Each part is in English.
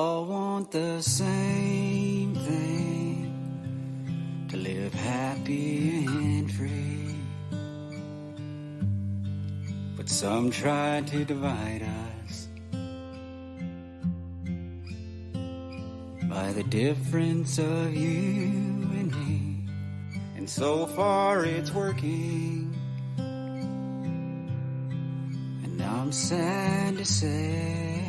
all want the same thing, to live happy and free. But some try to divide us by the difference of you and me. And so far it's working, and I'm sad to say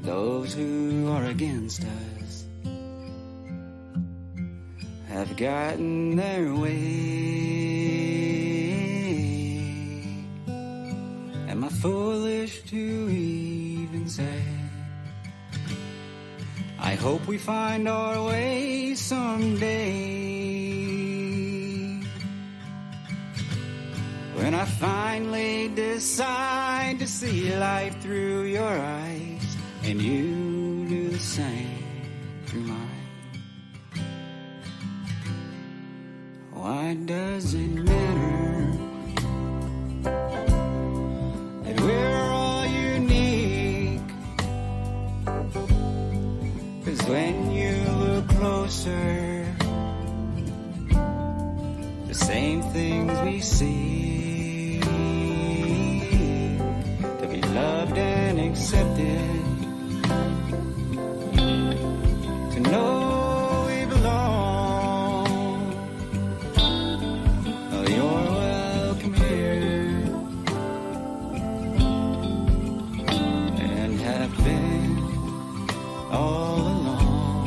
those who are against us have gotten their way. Am I foolish to even say I hope we find our way someday, when I finally decide to see life through your eyes, and you do the same through mine. Why does it matter that we're all unique? 'Cause when you look closer, the same things we see, to be loved and accepted, to know we belong. Oh, you're welcome here, and have been all along.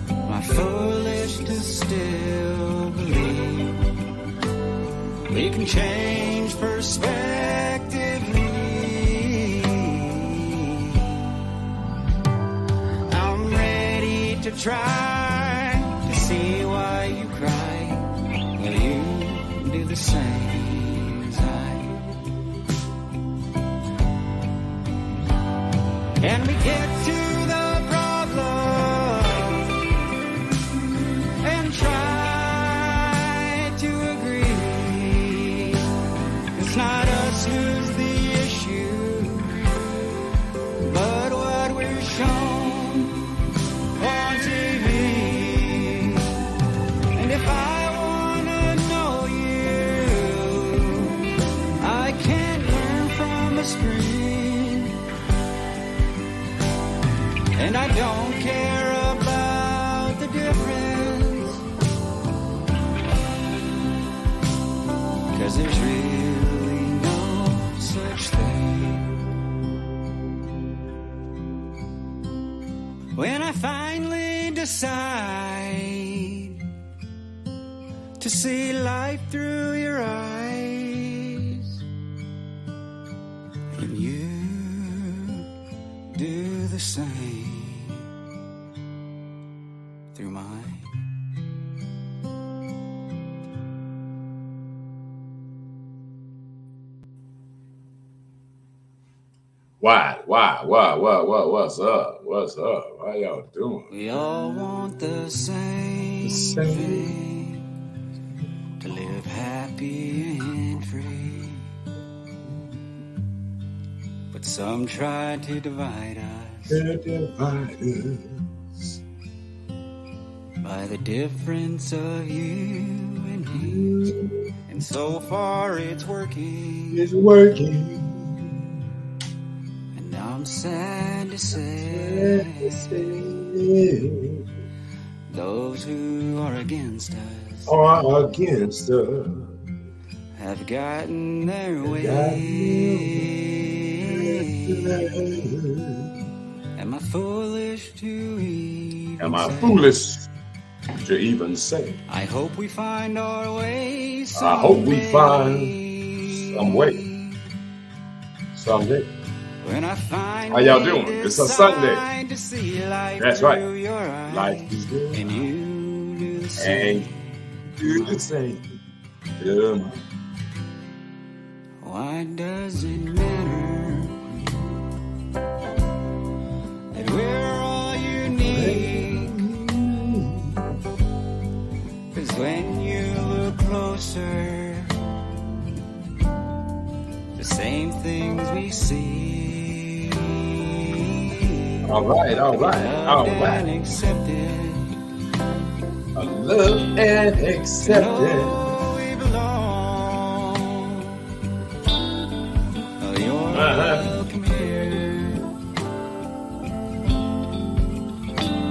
Am I foolish to still believe we can change perspectively? To try to see why you cry. Will you do the same as I? Can we get to the problem and try to agree? It's not us who's the issue, but what we're shown on TV. And if I wanna know you, I can't learn from a screen. And I don't care about the difference, 'cause there's really no such thing. When I finally decide to see life through your eyes, and you do the same through mine. What's up? How y'all doing? We all want the same thing, to live happy and free. But some try to divide us by the difference of you and me. And so far it's working. It's working. I'm sad to say those who are against us have gotten their way. Am I foolish to even say? I hope we find our way someday. I hope we find some way someday. When I find how y'all doing? It's a Sunday. That's right. Life is good. And you do the same. And do the same. Yeah. Why does it matter that we're all unique? 'Cause when you look closer, the same things we see, All right, all right, all loved and right. accepted. Love and accepted. Know we belong. You're welcome here,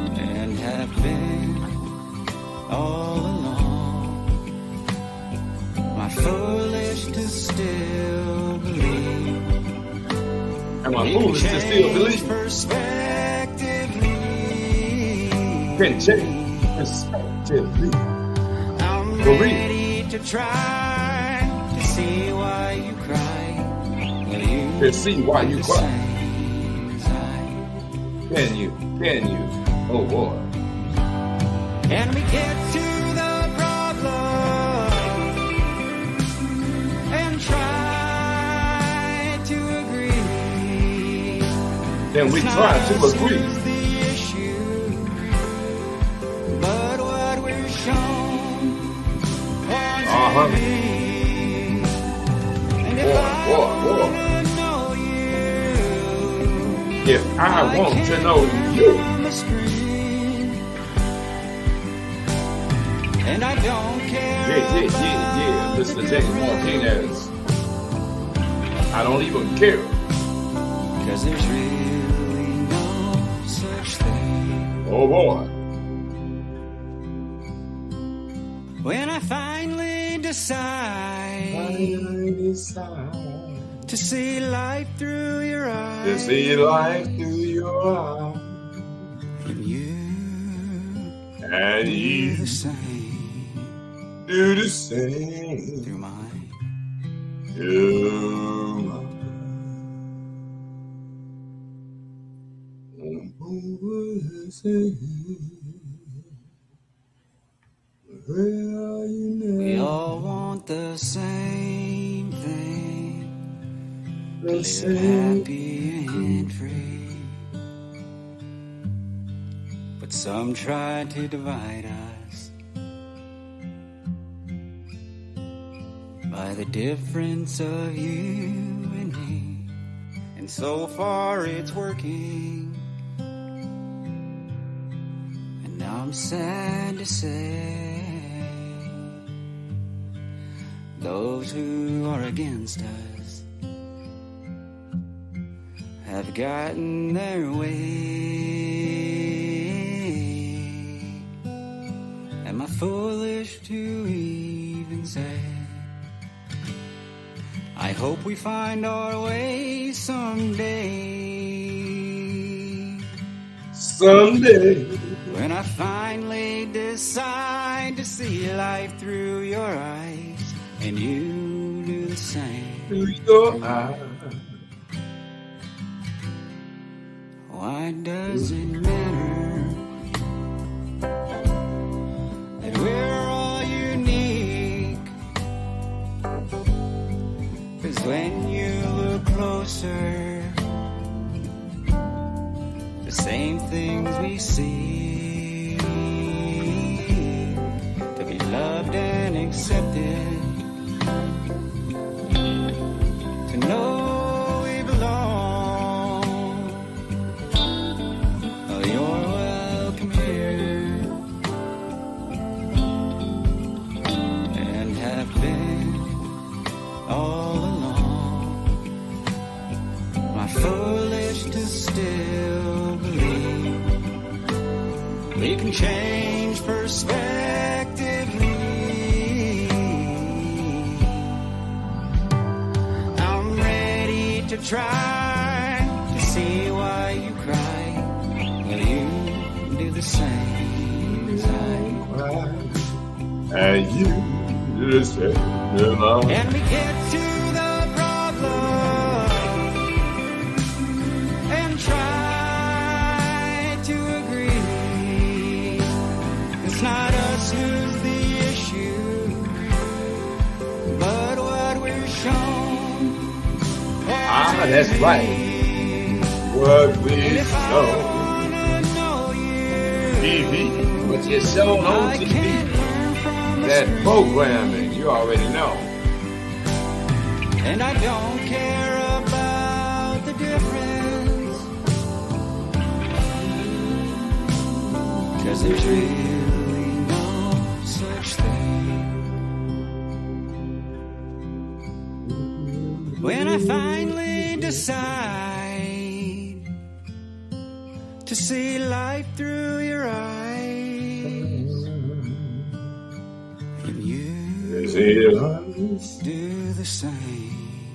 and have been all along. My foolish to still believe. Am I foolish to still believe? Perspectively. Can change perspectively. I'm For real. ready to try to see why you cry. Will you To see why you the cry. same as I? Can you? Can you? Oh boy. Can we get to the problem and try to agree? Then we try to agree. The issue, but what we're shown wants to be. And if I Boy. wanna know you, If I want to know you, on the screen, and I don't care yeah. Mr. James Martinez. I don't even care. 'cause there's really no such thing. Oh boy. When I finally decide to see life through your eyes, To see life through your eyes. and you And do you the same do the same. through mine. We all want the same thing, to live happy and free. But some try to divide us by the difference of you and me. And so far it's working, and now I'm sad to say those who are against us have gotten their way. Am I foolish to even say I hope we find our way someday? Someday. When I finally decide to see life through your eyes, and you do the same. Through your eyes. Why does it matter that we're all unique? 'Cause when you look closer, the same things we see, to be loved and accepted, to know we belong. Oh, you're welcome here, and have been all along. My foolish to still believe we can change perspectively. I'm ready to try to see why you cry. Will you do the same as I? And you do the same. Can we get to the problem and try to agree? It's not us who's the issue, but what we're shown. That's right. What we And if I show. wanna know you, TV. What you shown on I TV. can't learn from a That screen. programming, you already know. And I don't care about the difference 'cause there's really no such thing. When I finally decide to see life through your eyes, and you do the same,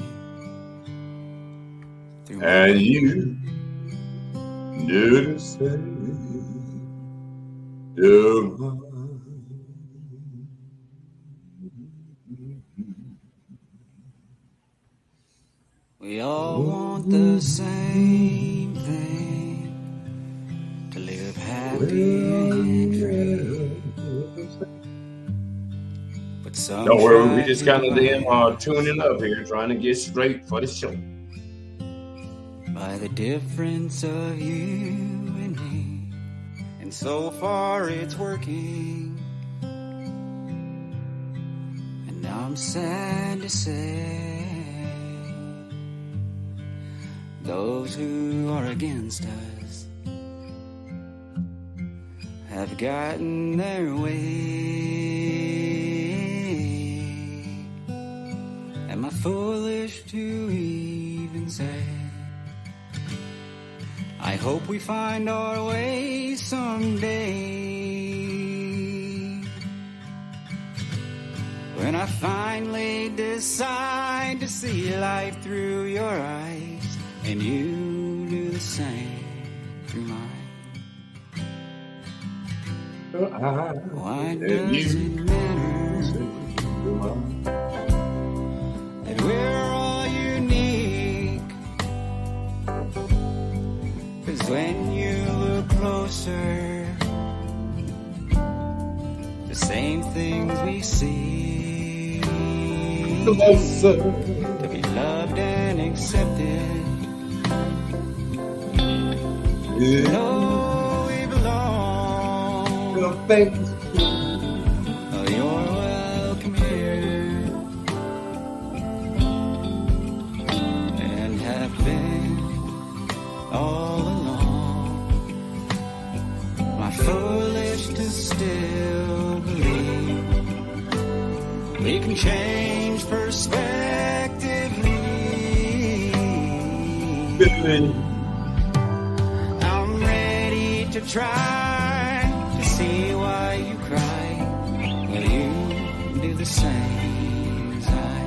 and you do the same. We all want the same thing, to live happy and free. But some don't worry, we just kind of tuning up here, trying to get straight for the show. By the difference of you and me, and so far it's working. And I'm sad to say, those who are against us have gotten their way. Am I foolish to even say, I hope we find our way someday? When I finally decide to see life through your eyes, and you do the same through mine. Why does it matter that we're all unique? 'Cause when you look closer, the same things we see. Closer. To be loved and accepted. Yeah. No, we belong. Thanks. Oh, you're welcome here, and have been all along. Am I foolish to still believe we can change perspectively? I'm ready to try to see why you cry. Will you do the same as I?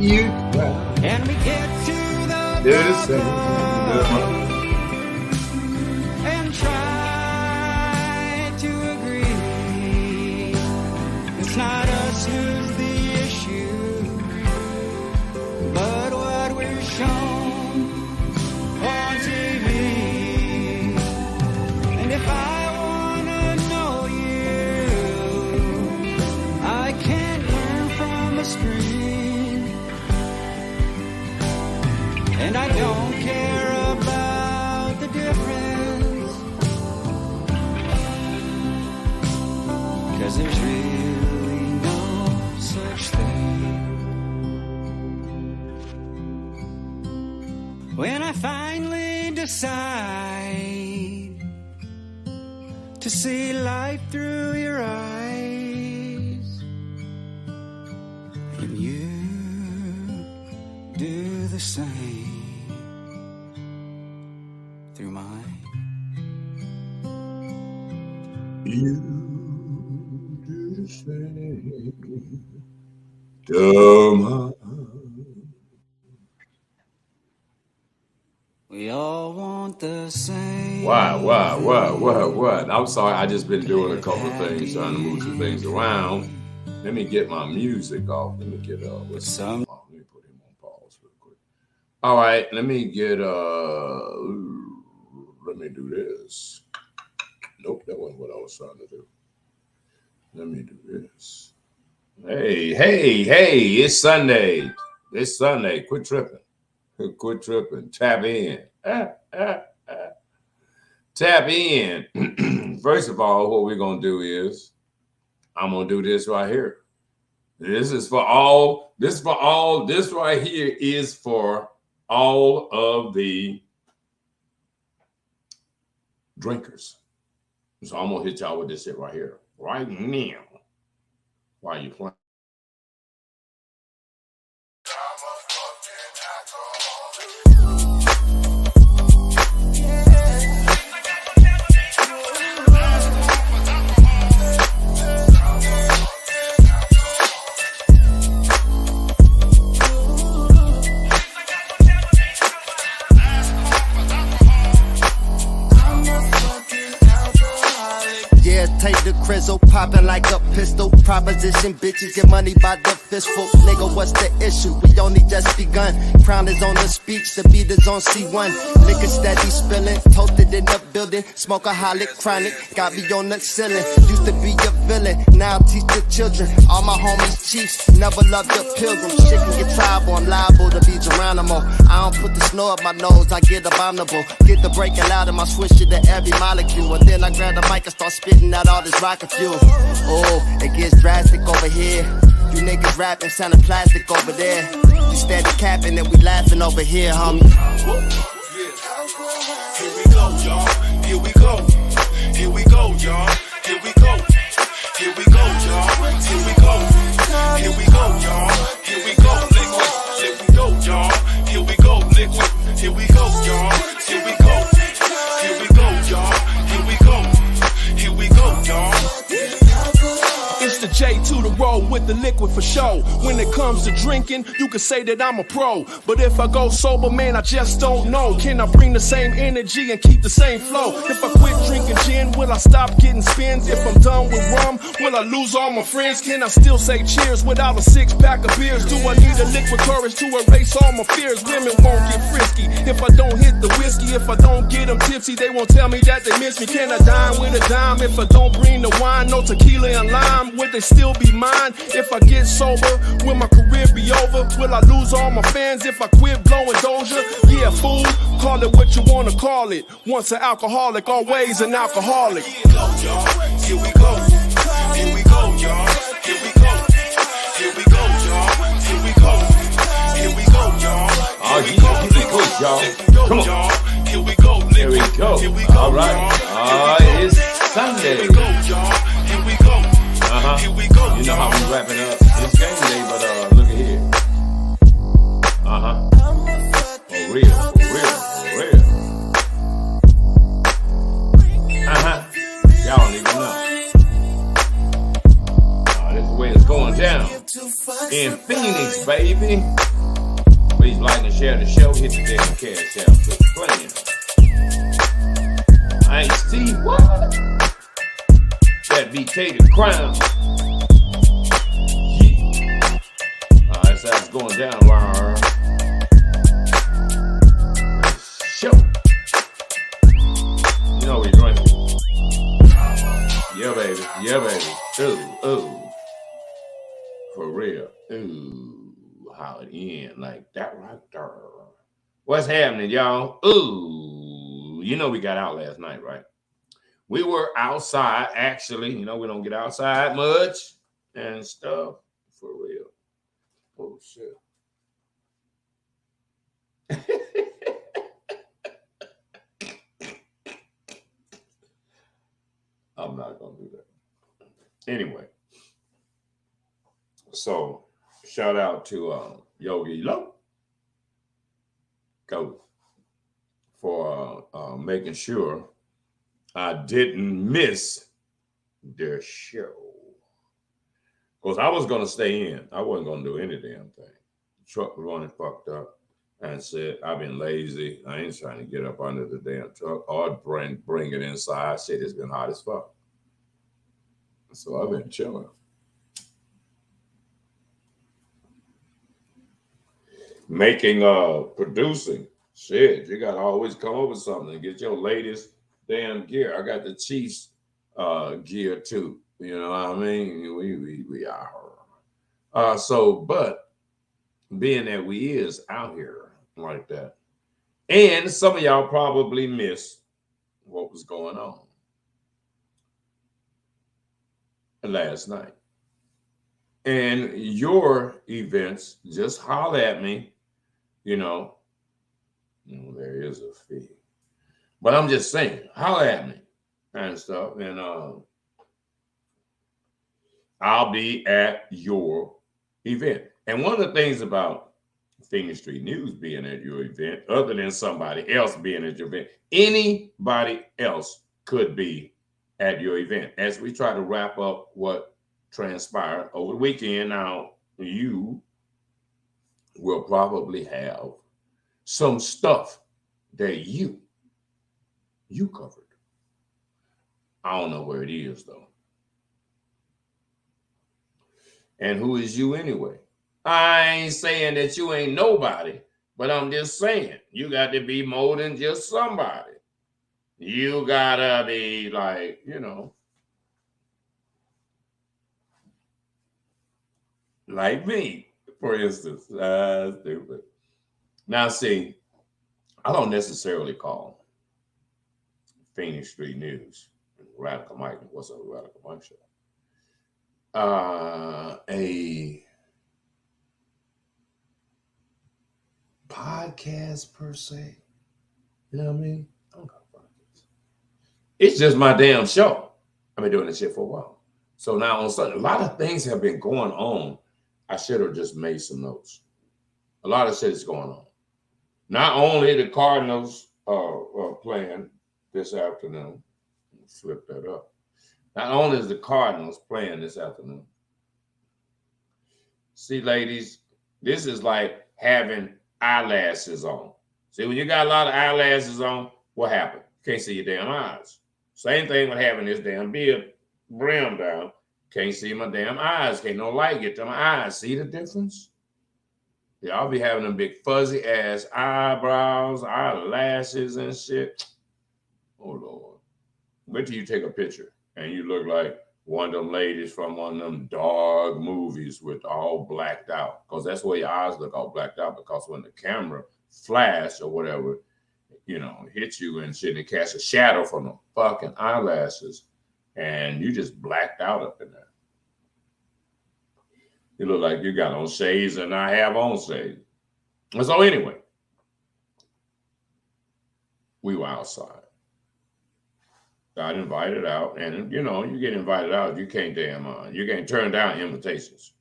You cry. And we get to the Do the same. bottom and try to agree. It's not us who's the issue, but what we're shown on TV. And if I wanna know you, I can't learn from a screen. And I don't care about the difference, 'cause there's really no such thing. When I finally decide to see life through your eyes, and you do the same through mine. You do the same. We all want the same. What? I'm sorry, I just been doing a couple of things, trying to move some things around. Let me get my music off. Let me get let me put him on pause real quick. All right, let me get let me do this. Nope, that wasn't what I was trying to do. Let me do this. Hey, it's Sunday. It's Sunday. Quit tripping. Tap in. Tap in. First of all, what we're going to do is I'm going to do this right here. This right here is for all of the drinkers. So I'm gonna hit y'all with this shit right here, right now. Why are you playing? Take the Crizzle, popping like a pistol. Proposition, bitches get money by the fistful. Nigga, what's the issue? We only just begun. Crown is on the speech, the beat is on C1. Liquor steady spilling, toasted in the building. Smokeaholic, chronic, got me on the ceiling. Used to be a villain, now I teach the children. All my homies chiefs, never loved the pilgrim. Shit can get tribal, I'm liable to be Geronimo. I don't put the snow up my nose, I get abominable. Get the breaking loud in my switch to the every molecule. And then I grab the mic and start spitting out all this rocket fuel. Oh, it gets drastic over here. You niggas rapping, sounding plastic over there. You steady capping and we laughing over here, homie. Here we go, y'all. Here we go. Here we go, y'all. Here we go. Here we go, y'all. Here we go. Here we go, y'all. Here we go, liquid. Here we go, y'all. Here we go, liquid. Here we go, y'all. Here we go. Here we go, y'all. Here we go. Here we go, y'all. It's the J to the roll with the liquid for show. When it comes to drinking, you can say that I'm a pro. But if I go sober, man, I just don't know. Can I bring the same energy and keep the same flow? If I quit drinking gin, will I stop getting spins? If I'm done with rum, will I lose all my friends? Can I still say cheers without a 6-pack of beers? Do I need a liquid courage to erase all my fears? Women won't get frisky if I don't hit the whiskey. If I don't get them tipsy, they won't tell me that they miss me. Can I dine with a dime if I don't bring the wine? No tequila and lime, would they still be mine? If I get sober, will my career be over? Will I lose all my fans if I quit blowing Doja? Yeah, fool, call it what you wanna call it. Once an alcoholic, always an alcoholic. Here we go, y'all. Here we go. Here we go, y'all. Here we go. Here we go, y'all. Here we go. Here we go, y'all. Oh, yeah, here we go, y'all. Come on. Here we go. Here we go. Here we go. All right. It's Sunday. Here we go, y'all. Here we go. Here we go. You know how we wrapping up. It's game day, but look at here. For real, for real, for real. Y'all don't even know. This is the way it's going down in Phoenix, baby. Please like and share the show. Hit the damn cash out. Quit playing. I ain't Steve. What? That VK the crown. Yeah. That's how it's going down. Show. You know we drinking. Yeah, baby. Yeah, baby. Ooh, ooh. For real. Ooh. How it end like that right there. What's happening, y'all? Ooh. You know we got out last night, right? We were outside, actually. You know, we don't get outside much and stuff. For real. Oh, shit. I'm not going to do that. Anyway. So, shout out to Yogi Lo. Go. For making sure I didn't miss their show. Because I was going to stay in. I wasn't going to do any damn thing. The truck was running fucked up. And said, I've been lazy. I ain't trying to get up under the damn truck or bring it inside. Shit, it's been hot as fuck. So I've been chilling. Making, producing. Shit, you got to always come up with something and get your latest damn gear. I got the Chiefs gear too. You know what I mean? We are. But being that we is out here like that, and some of y'all probably missed what was going on last night. And your events, just holler at me. You know, there is a fee. But I'm just saying, holler at me and stuff. And I'll be at your event. And one of the things about Phoenix Street News being at your event, other than somebody else being at your event, anybody else could be at your event. As we try to wrap up what transpired over the weekend, now you will probably have some stuff that you covered. I don't know where it is though. And who is you anyway? I ain't saying that you ain't nobody, but I'm just saying you got to be more than just somebody. You gotta be like, like me, for instance. Stupid. Now, see, I don't necessarily call Phoenix Street News Radical Mike. What's up, Radical Mike Show? A podcast per se. You know what I mean? I don't got a podcast. It's just my damn show. I've been doing this shit for a while. So now on Sunday, a lot of things have been going on. I should have just made some notes. A lot of shit is going on. Not only the Cardinals are playing this afternoon. Flip that up. Not only is the Cardinals playing this afternoon. See, ladies, this is like having eyelashes on. See, when you got a lot of eyelashes on, what happened? You can't see your damn eyes. Same thing with having this damn beard brim down. Can't see my damn eyes. Can't no light get to my eyes. See the difference? Yeah, I'll be having them big fuzzy ass eyebrows, eyelashes and shit. Oh, Lord. Wait till you take a picture and you look like one of them ladies from one of them dog movies with all blacked out. Because that's where your eyes look all blacked out, because when the camera flash or whatever, hits you and shit, and it casts a shadow from the fucking eyelashes and you just blacked out up in there. You look like you got on shades and I have on shades. And so anyway, we were outside. Got invited out, and you get invited out, you can't you can't turn down invitations.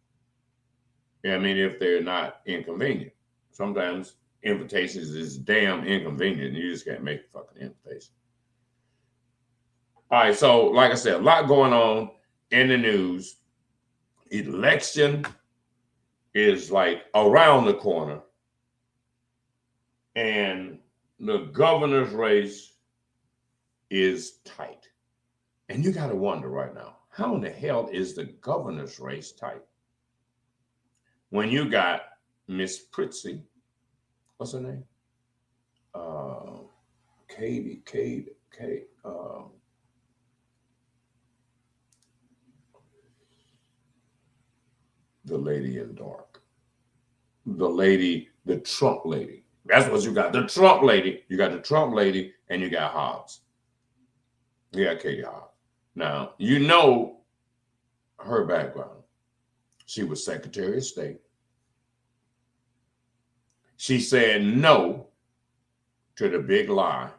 I mean, if they're not inconvenient. Sometimes invitations is damn inconvenient, and you just can't make a fucking invitation. All right, so like I said, a lot going on in the news. Election is like around the corner, and the governor's race is tight. And you got to wonder right now, how in the hell is the governor's race tight? When you got Miss Pritzker, what's her name? The lady in dark. The Trump lady. That's what you got. The Trump lady. You got the Trump lady and you got Hobbs. You got Katie Hobbs. Now, you know her background. She was Secretary of State. She said no to the big lie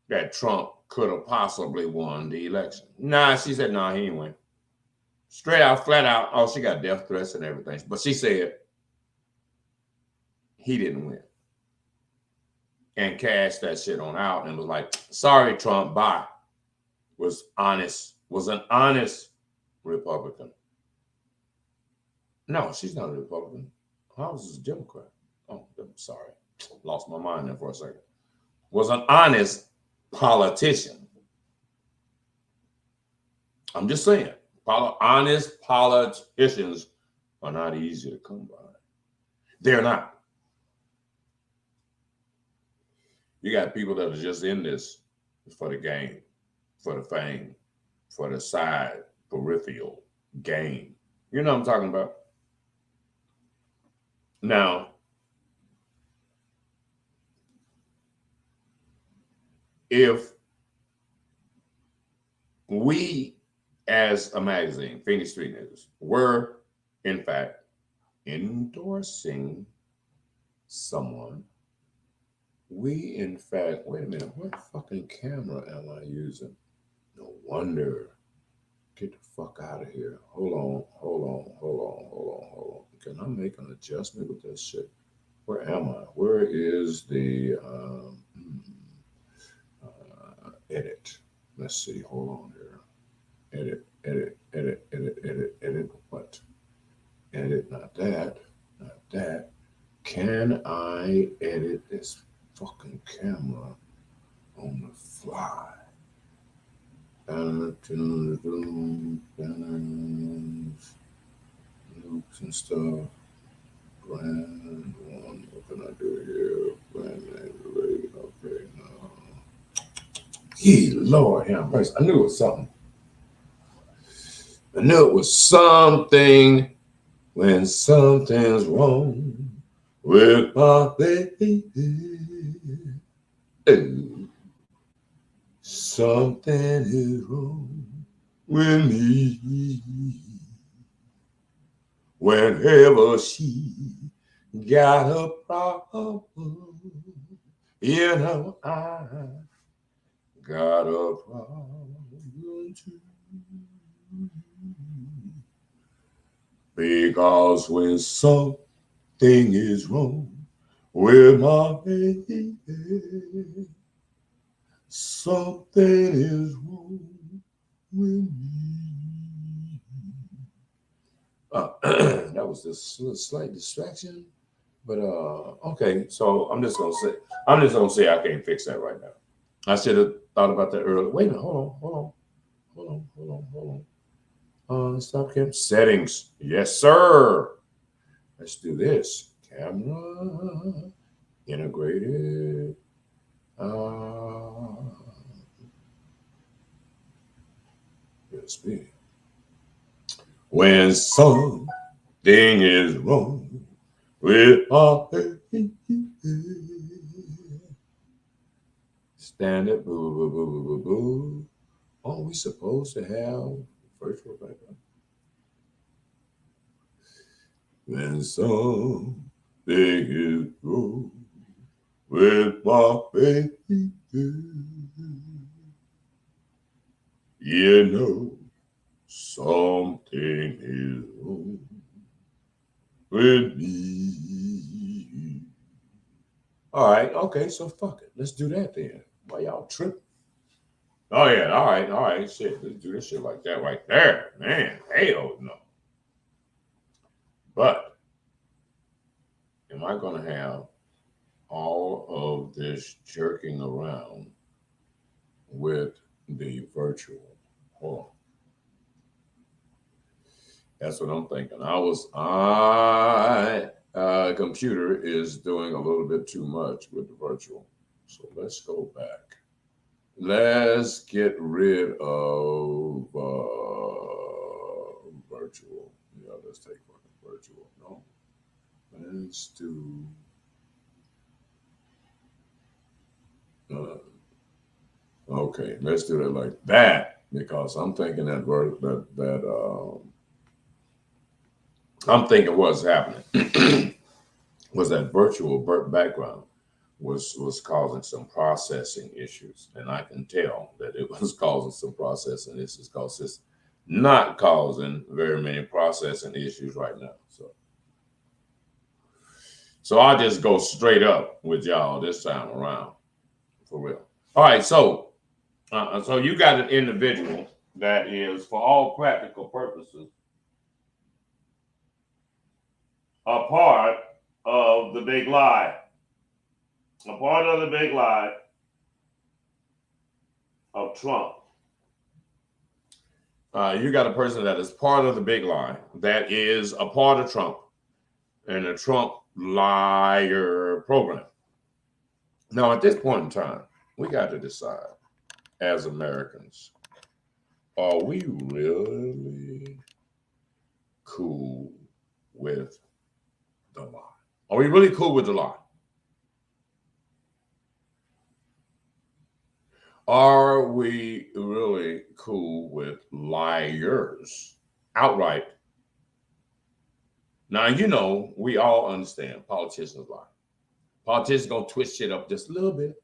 that Trump could have possibly won the election. Nah, she said, nah, he ain't win. Straight out, flat out. Oh, she got death threats and everything. But she said he didn't win. And cashed that shit on out and was like, sorry, Trump, bye. Was an honest Republican. No, she's not a Republican. Hobbs is a Democrat. Oh, I'm sorry. Lost my mind there for a second. Was an honest politician. I'm just saying, honest politicians are not easy to come by. They're not. You got people that are just in this for the game, for the fame, for the side peripheral gain. You know what I'm talking about? Now, if we as a magazine, Phoenix Street News, were in fact endorsing someone, we in fact, wait a minute, what fucking camera am I using? No wonder. Get the fuck out of here. Hold on. Can I make an adjustment with this shit? Where am I? Where is the edit? Let's see. Hold on here. Edit. What? Edit, not that. Can I edit this fucking camera on the fly? Loops and stuff. Brand one. What can I do here? Brand name related. Okay, no. Yee, Lord have mercy. I knew it was something. I knew it was something when something's wrong with my baby. Oh, something is wrong with me. Whenever she got a problem, you know I got a problem too. Because when something is wrong with my baby, something is wrong with me. That was just a slight distraction, but okay. So I'm just gonna say I can't fix that right now. I should have thought about that earlier. Wait a minute, hold on. Stop cam settings. Yes, sir. Let's do this. Camera integrated. USB. When something is wrong with our baby, stand up, boo. Are we supposed to have virtual background? When something is wrong with my baby, you know something is wrong with me. All right, okay, so fuck it. Let's do that then. Why y'all tripping? Oh yeah, all right, shit. Let's do this shit like that right there, man. Hell no. But am I gonna have all of this jerking around with the virtual? Hold on. That's what I'm thinking. Computer is doing a little bit too much with the virtual. So let's go back. Let's get rid of virtual. Yeah, let's take fucking virtual. No. Let's do okay, let's do it like that because I'm thinking I'm thinking what's happening was that virtual background was causing some processing issues, and I can tell that it was causing some processing issues because it's not causing very many processing issues right now. So I'll just go straight up with y'all this time around, for real. All right, so you got an individual that is, for all practical purposes, a part of the big lie. A part of the big lie of Trump. You got a person that is part of the big lie, that is a part of Trump and the Trump liar program. Now, at this point in time, we got to decide as Americans, are we really cool with the lie? Are we really cool with the lie? Are we really cool with liars outright? Now, you know, we all understand politicians lie. Politicians gonna twist shit up just a little bit,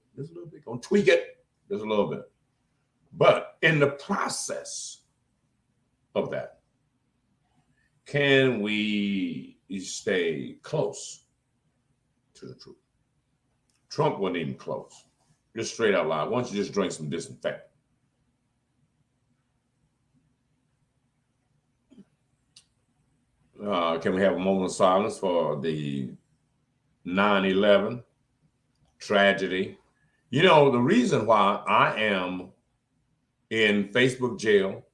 gonna tweak it just a little bit. But in the process of that, can we stay close to the truth? Trump wasn't even close. Just straight out loud. Why don't you just drink some disinfectant? Can we have a moment of silence for the 9/11 tragedy? You know, the reason why I am in Facebook jail,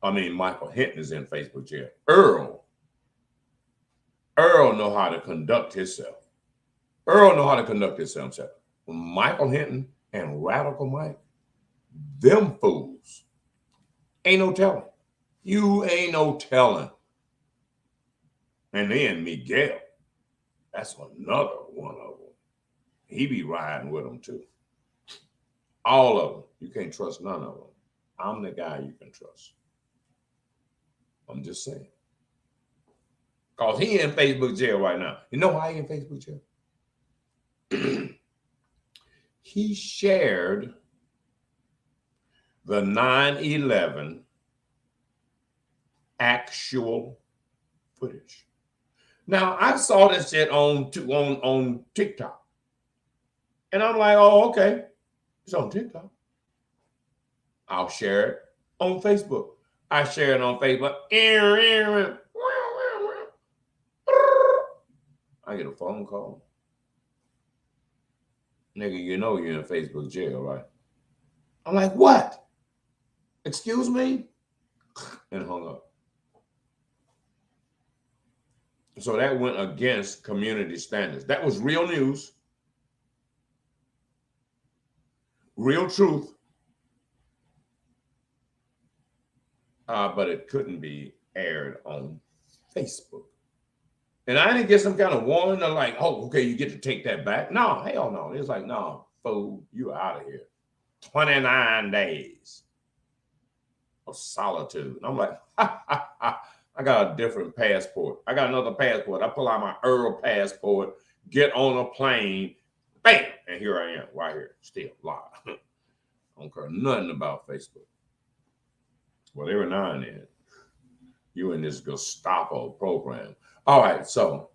Michael Hinton is in Facebook jail. Earl know how to conduct himself. Michael Hinton and Radical Mike, them fools, ain't no telling. You ain't no telling. And then Miguel, that's another one of them. He be riding with them too. All of them. You can't trust none of them. I'm the guy you can trust. I'm just saying. Because he in Facebook jail right now. You know why he in Facebook jail? He shared the 9/11 actual footage. Now, I saw this shit on TikTok. And I'm like, oh, okay. It's on TikTok. I'll share it on Facebook. I share it on Facebook. I get a phone call. Nigga, you know you're in Facebook jail, right? I'm like, what? Excuse me? And hung up. So that went against community standards. That was real news, real truth, but it couldn't be aired on Facebook. And I didn't get some kind of warning of like, oh, okay, you get to take that back. No, hell no. It's like, no, fool, you out of here. 29 days of solitude. And I'm like, I got a different passport. I got another passport. I pull out my Earl passport, get on a plane, bam, and here I am, right here, still live. I don't care nothing about Facebook. Well, every now and then, you in this Gestapo program. All right, so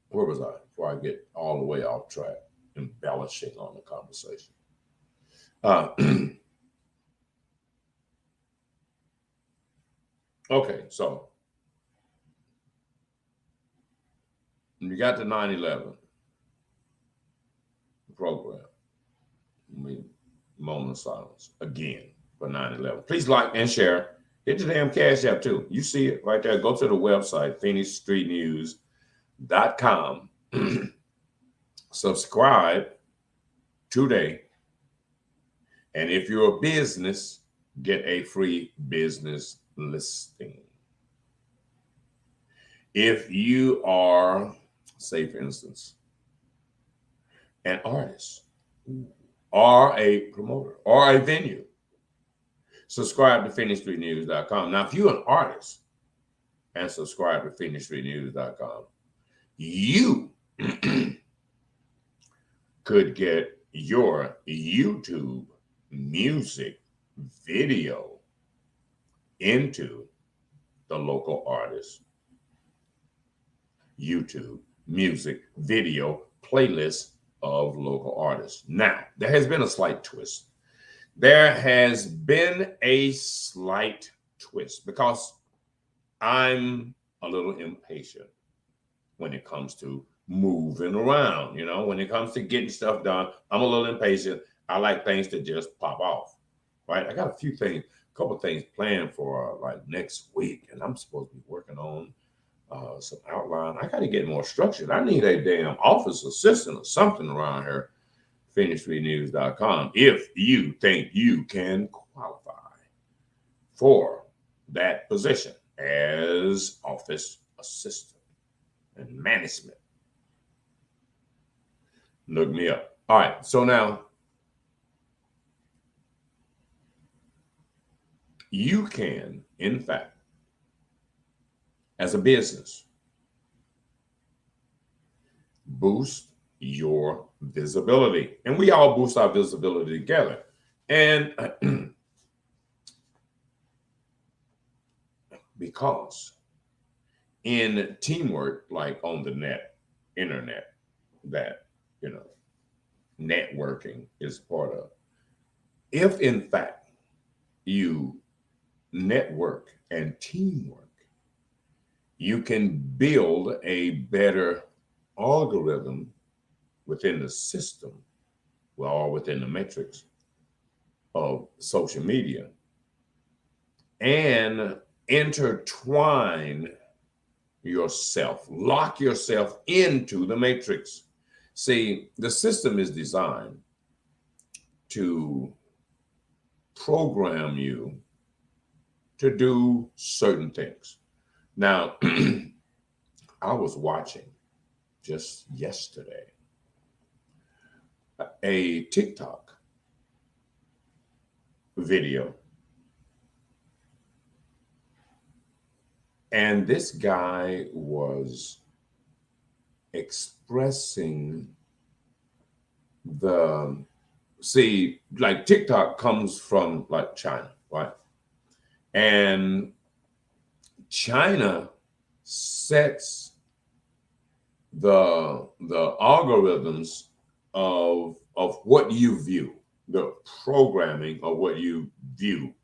where was I before I get all the way off track, embellishing on the conversation? Okay, so you got the 9/11 program. Moment of silence again for 9/11. Please like and share. Hit the damn Cash App too. You see it right there. Go to the website, PhoenixStreetNews.com. Subscribe today. And if you're a business, get a free business listing. If you are, say for instance, an artist or a promoter or a venue, subscribe to PhoenixStreetNews.com. Now, if you're an artist and subscribe to PhoenixStreetNews.com, you could get your YouTube music video into the local artist YouTube music video playlist of local artists. Now, there has been a slight twist. There has been a slight twist because I'm a little impatient when it comes to moving around. You know, when it comes to getting stuff done, I'm a little impatient. I like things to just pop off, right? I got a couple things planned for like next week, and I'm supposed to be working on some outline. I got to get more structured. I need a damn office assistant or something around here. PhoenixStreetNews.com. If you think you can qualify for that position as office assistant and management, look me up. All right. So now you can, in fact, as a business, boost your visibility. And we all boost our visibility together. And because in teamwork, like on the internet, that, networking is part of. If in fact you network and teamwork, you can build a better algorithm within the system, or within the metrics of social media, and intertwine yourself, lock yourself into the matrix. See, the system is designed to program you to do certain things. Now, I was watching just yesterday a TikTok video, and this guy was expressing like TikTok comes from like China, right? And China sets the algorithms of what you view, the programming of what you view,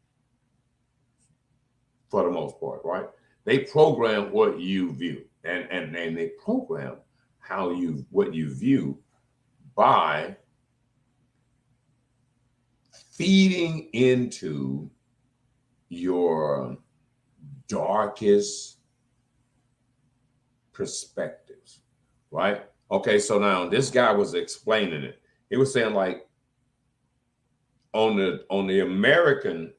for the most part, right? They program what you view, and they program what you view by feeding into your darkest perspectives, right? Okay, so now this guy was explaining it. He was saying, like, on the American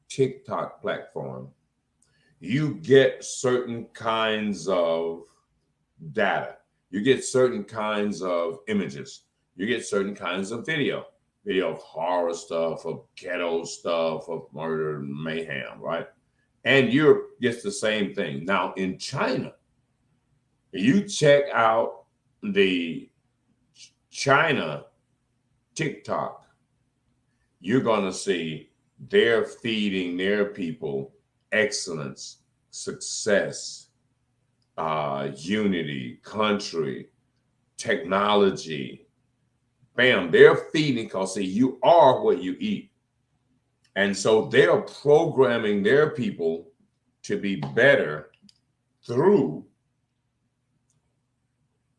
TikTok platform, you get certain kinds of data. You get certain kinds of images. You get certain kinds of video of horror stuff, of ghetto stuff, of murder and mayhem, right? And Europe gets the same thing. Now in China, you check out the China TikTok, you're going to see they're feeding their people excellence, success, unity, country, technology. Bam, they're feeding, because see, you are what you eat. And so they're programming their people to be better through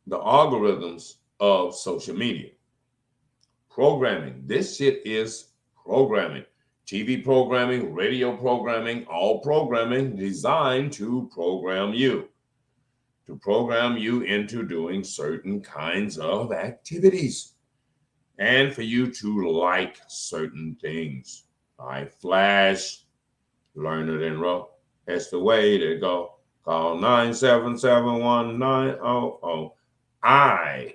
the algorithms of social media. Programming. This shit is programming. TV programming, radio programming, all programming designed to program you into doing certain kinds of activities, and for you to like certain things. I flash, learn it in row. That's the way to go. Call 977-1900. I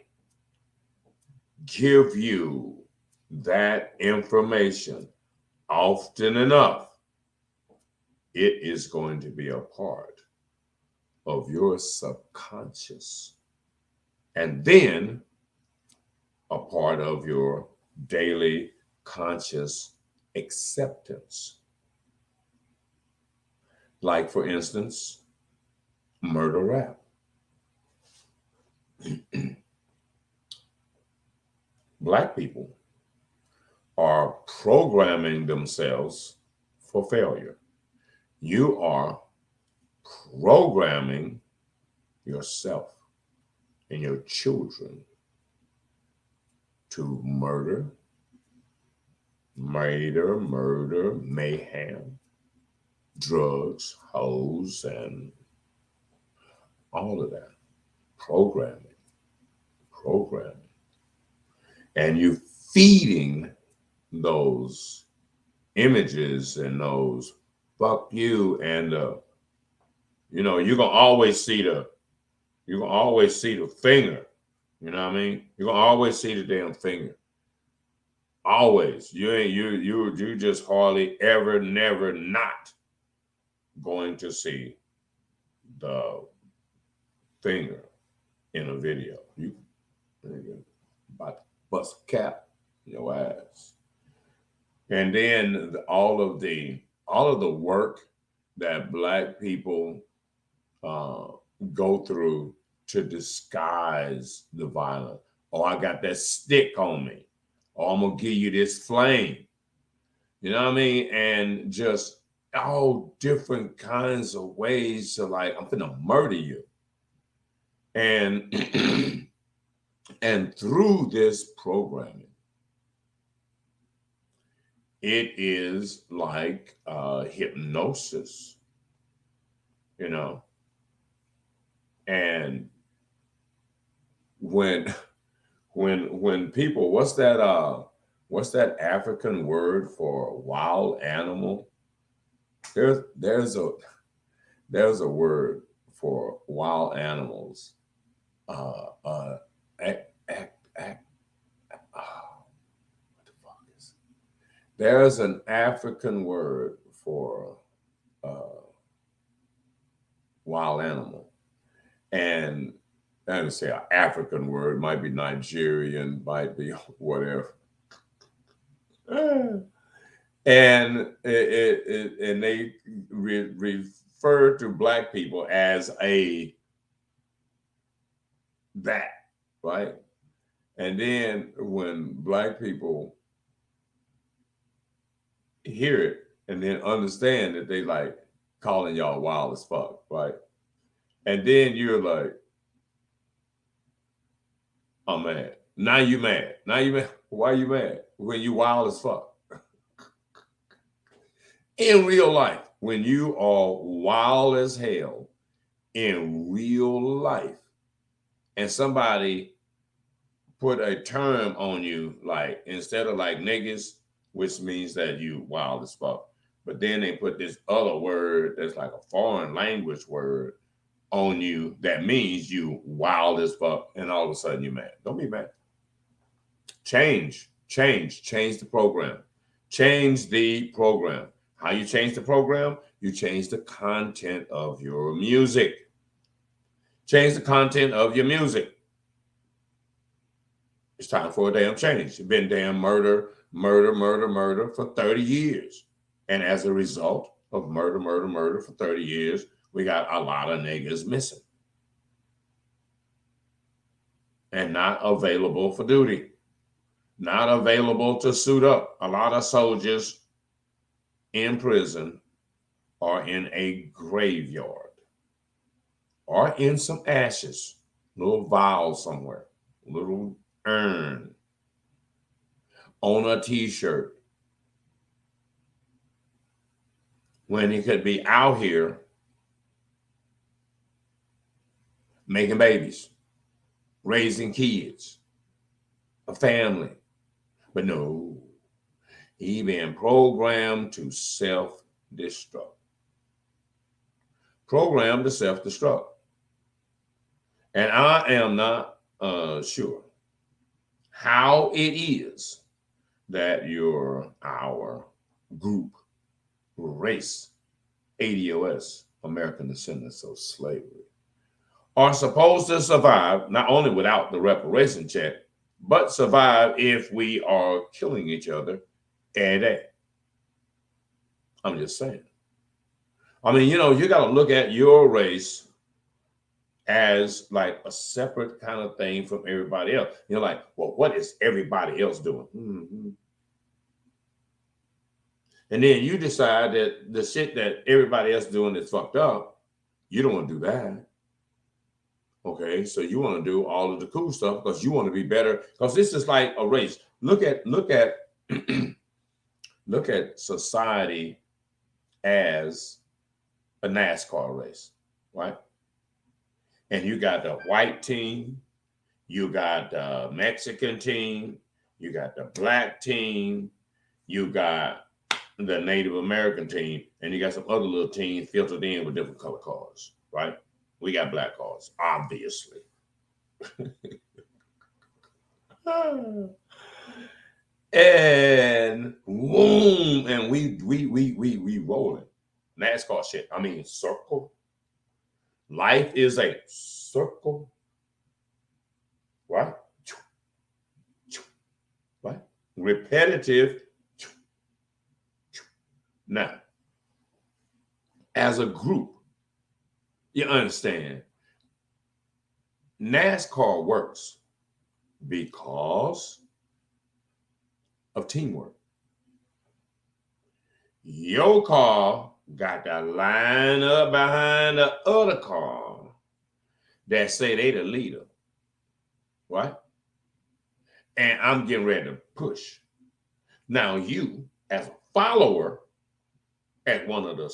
give you that information often enough, it is going to be a part of your subconscious, and then a part of your daily conscious acceptance. Like, for instance, murder rap. Black people are programming themselves for failure. You are programming yourself and your children to murder, mayhem, drugs, hoes, and all of that. Programming. And you feeding those images and those fuck you, and you're gonna always see the finger. You know what I mean? You're gonna always see the damn finger. Always. You just hardly ever, never not going to see the finger in a video. Nigga, about to bust a cap in your ass. And then all of the work that Black people go through to disguise the violence. Oh, I got that stick on me. Oh, I'm gonna give you this flame. You know what I mean? And just all different kinds of ways to like, I'm gonna murder you. And and through this programming, it is like hypnosis, you know. And when people, what's that African word for wild animal? There's a word for wild animals. What the fuck is it? There's an African word for wild animal, and I didn't say an African word, might be Nigerian, might be whatever. And they refer to Black people as that, right? And then when Black people hear it and then understand that they like calling y'all wild as fuck, right? And then you're like, I'm mad. Now you mad. Why are you mad? When you wild as fuck. In real life, when you are wild as hell in real life, and somebody put a term on you, like instead of like niggas, which means that you wild as fuck, but then they put this other word that's like a foreign language word on you that means you wild as fuck, and all of a sudden you're mad. Don't be mad. Change the program. Change the program. How you change the program? You change the content of your music. Change the content of your music. It's time for a damn change. It's been damn murder for 30 years. And as a result of murder for 30 years, we got a lot of niggas missing and not available for duty, not available to suit up. A lot of soldiers in prison or in a graveyard or in some ashes, little vial somewhere, little urn, on a t-shirt, when he could be out here making babies, raising kids, a family. But no, he been programmed to self-destruct. Programmed to self-destruct. And I am not sure how it is that our group, race, ADOS, American Descendants of Slavery, are supposed to survive not only without the reparation check, but survive if we are killing each other every day. I'm just saying. I mean, you know, you got to look at your race as like a separate kind of thing from everybody else. You're like, well, what is everybody else doing? Mm-hmm. And then you decide that the shit that everybody else doing is fucked up. You don't want to do that. Okay, so you want to do all of the cool stuff because you want to be better. Because this is like a race. Look at look at society as a NASCAR race, right? And you got the white team, you got the Mexican team, you got the black team, you got the Native American team, and you got some other little teams filtered in with different color cars, right? We got black cars, obviously. And boom, and we rolling. NASCAR shit. I mean, circle. Life is a circle, right? repetitive. Now, as a group, you understand, NASCAR works because of teamwork. Your car got to line up behind the other car that say they the leader, right? And I'm getting ready to push. Now you, as a follower, as one of the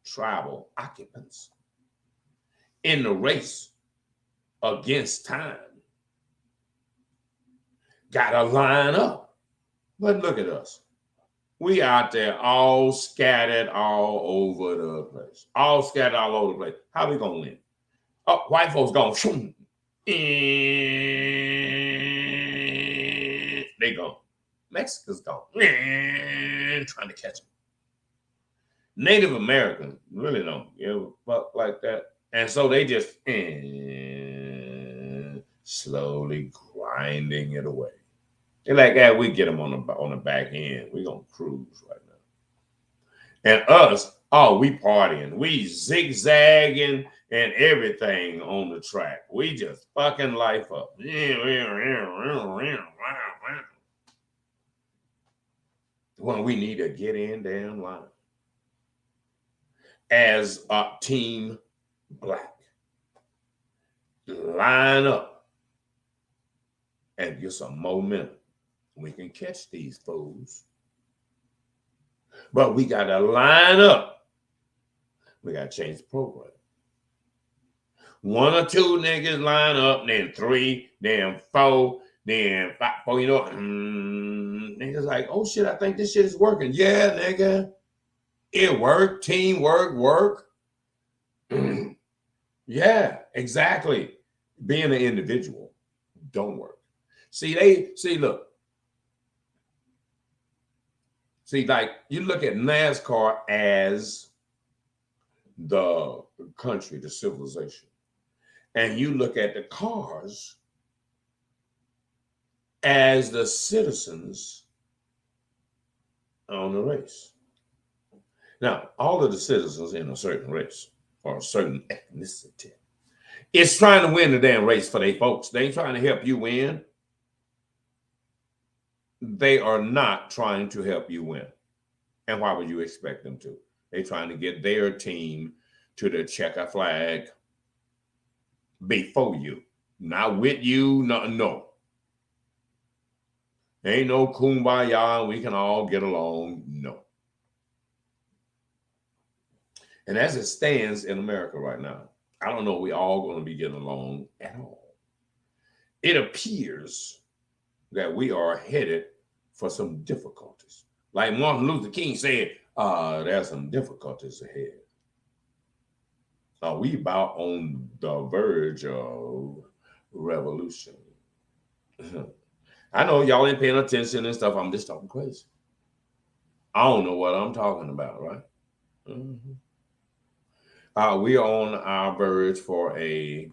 tribal occupants in the race against time, gotta line up. But look at us. We out there all scattered all over the place. All scattered all over the place. How we gonna win? Oh, white folks gone. They gone. Mexicans gone. Trying to catch them. Native Americans really don't give a fuck like that. And so they just slowly grinding it away. They're like, yeah, we get them on the back end. We gonna cruise right now. And us, we partying. We zigzagging and everything on the track. We just fucking life up. When we need to get in damn line. As a team black, line up and get some momentum. We can catch these fools. But we got to line up. We got to change the program. 1 or 2 niggas line up, then 3, then 4, then 5. You know, niggas like, oh shit, I think this shit is working. Yeah, nigga. It worked. Teamwork, work. Yeah, exactly. Being an individual don't work. Look. See, like, you look at NASCAR as the country, the civilization, and you look at the cars as the citizens on the race. Now, all of the citizens in a certain race or a certain ethnicity is trying to win the damn race for their folks. They ain't trying to help you win. They are not trying to help you win. And why would you expect them to? They're trying to get their team to the checker flag before you. Not with you, no. Ain't no kumbaya, we can all get along, no. And as it stands in America right now, I don't know if we all going to be getting along at all. It appears that we are headed for some difficulties. Like Martin Luther King said, there's some difficulties ahead. Are we about on the verge of revolution? I know y'all ain't paying attention and stuff. I'm just talking crazy. I don't know what I'm talking about, right? Mm-hmm. We are on our verge for a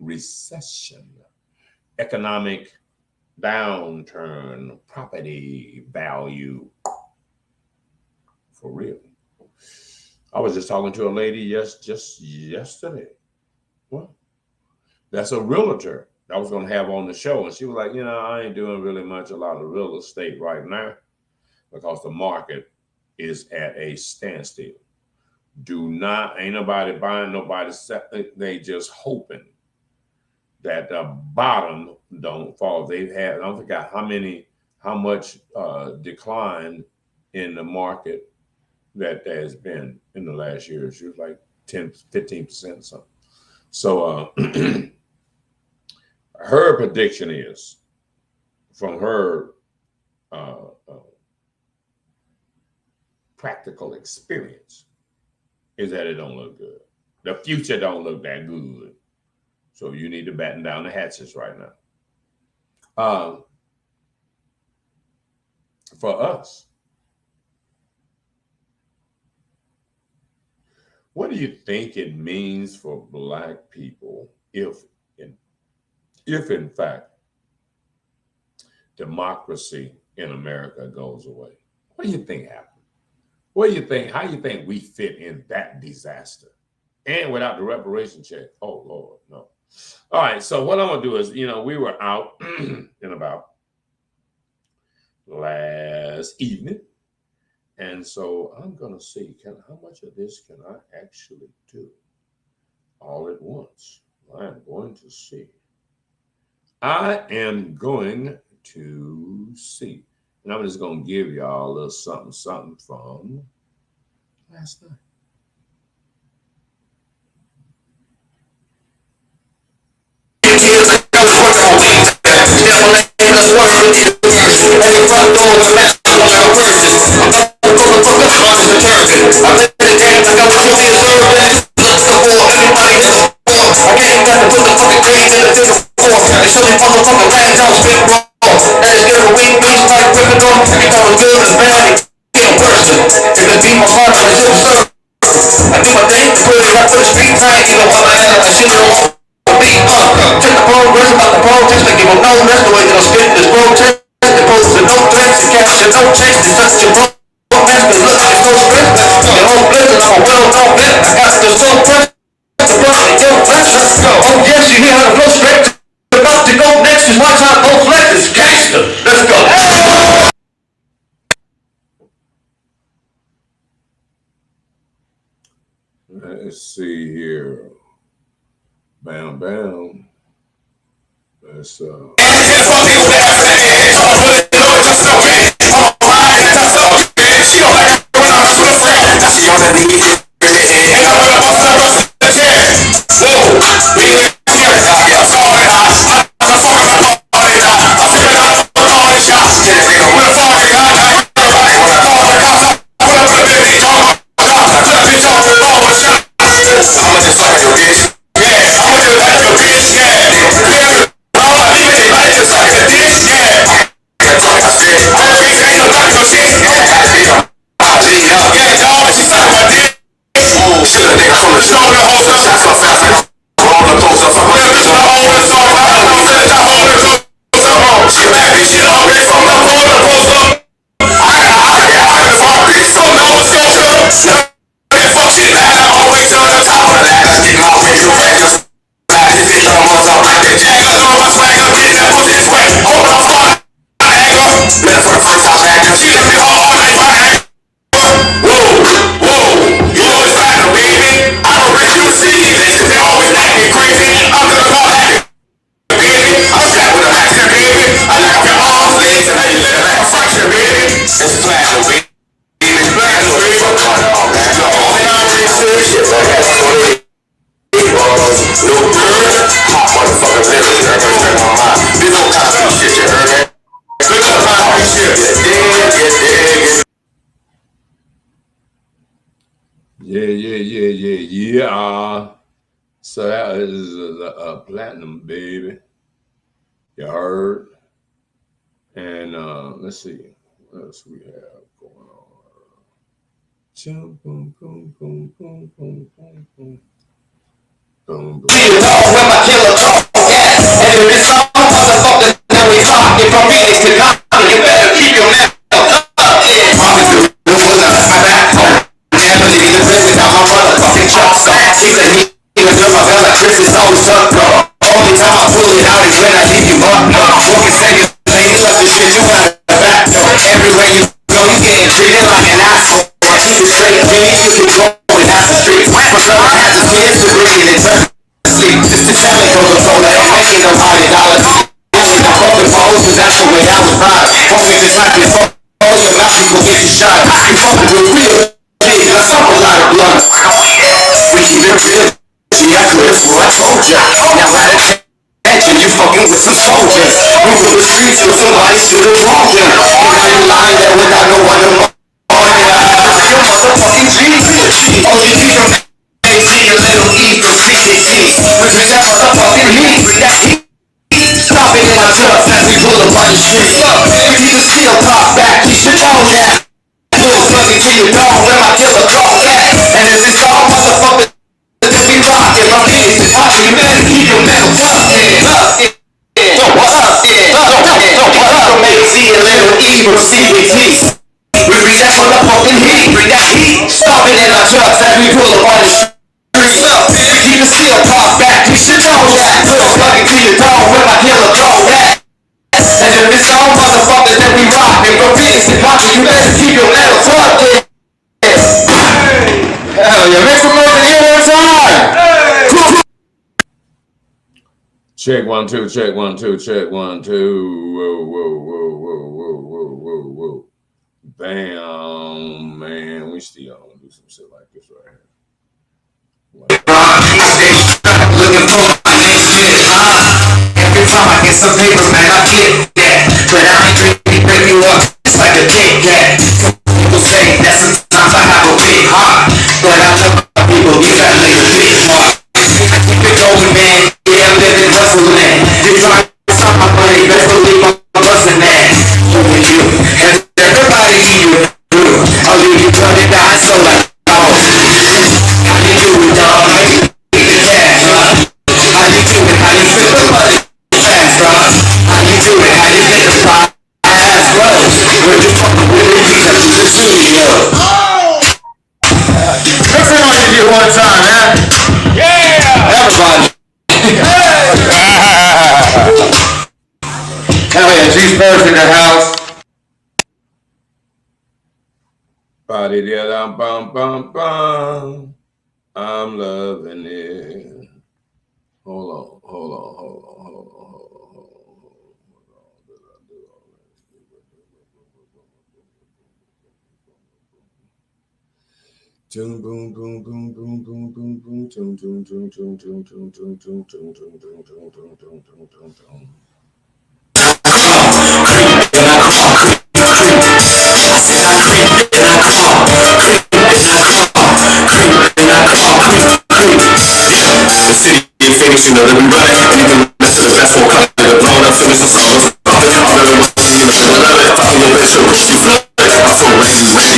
recession, economic downturn, property value. For real. I was just talking to a lady just yesterday. What? That's a realtor I was going to have on the show. And she was like, I ain't doing really much, a lot of real estate right now because the market is at a standstill. Ain't nobody buying, nobody selling. They just hoping that the bottom don't fall. They've had, I forgot how much decline in the market that has been in the last year. She was like 10, 15% or something. So her prediction is, from her practical experience, is that it don't look good. The future don't look that good. So you need to batten down the hatches right now. For us, what do you think it means for Black people if in fact democracy in America goes away. What do you think happened? What do you think? How do you think we fit in that disaster? And without the reparation check? Oh, Lord, no. All right, so what I'm going to do is, we were out and about last evening. And so I'm going to see, how much of this can I actually do all at once? I am going to see. I am going to see. And I'm just going to give y'all a little something from last night. Let's see here. Bam, bam. Let's Yeah. So that is a platinum, baby. You heard? And let's see what else we have going on. Boom, boom, boom, boom, boom, boom, boom, boom. Boom, boom. You know where my killer talk at. And if it's all motherfuckers, then we talk. If I'm reading to God, you better keep your mouth up. Yeah. He said he was doing my bell like Chris is always up, bro. Only time I pull it out is when I leave you up, bro. Walking seconds, you left the shit, you got the back, bro. Everywhere you go, you getting treated like an asshole. Keep it straight, Jimmy, you can go and half the street. For some has his kids to bring it in turn to sleep. Just to tell me, Coca-Cola, ain't making no $100. Only the fucking balls, cause that's the way I was brought. Homie, just like this, all your mouth, you gon' get you shot. You fucking with real niggas, I saw a lot of blood. We keep it real. See, I could have what I told ya. Now right attention, you fucking with some soldiers. We were the streets with somebody should have wronged ya. And now you lying there without no one to mourn ya. Your motherfucking G. Only keep from AZ, a little E from CKC. With that motherfucking heat, with that heat. Stop it in my truck as we pull up on the street. We need to steal pop back, keep your phone at. Little fucking to your dog, where my killer dog at. And if it's all motherfuckers, then we rock it. My penis is hot, you better keep your metal up, yeah. Don't make stomping in our trucks as we pull up on the street. Keep the steel pop back, you should know that. Put a plug into your dome with my killer throw that. And if it's all motherfuckers that we rockin', bro, Phoenix and Monty, you better keep your metal plugged in. Hell yeah, make some noise here one time. Cool. Check 1 2, check 1 2, check 1 2. Whoa, whoa, whoa, whoa, whoa, whoa, whoa, whoa. Bam, man, we still gonna do some shit like this right here. Looking for my next shit, every time I get some paper, man, I get that. But I ain't drinking, break you up, it's like a Kit Kat. People say that sometimes I have a big heart, but I love my people, you gotta make a big mark. I keep it going, man, yeah, I'm living hustling. You try to stop my money, best believe I'm busting that. With you, and everybody you through, I'll leave you running down, so like, oh, how you do it, dog? How you get the cash, How you do it? How you spend the money fast, bro? How you do it? How you get the prize, bro? Where you fucking with it? You got to the studio. Let's on you one time, man. Yeah! Everybody. Hell yeah, G-Spurs in the house. Body da bum bum bum. I'm loving it. Hold on. Boom boom boom boom boom boom boom boom boom boom boom boom boom boom boom boom boom boom. The city is famous, you know that we run it. Anything that's to the best won't cut it. Blown up, finish the song. Follow your bitch, you flood. I'm so ready, pay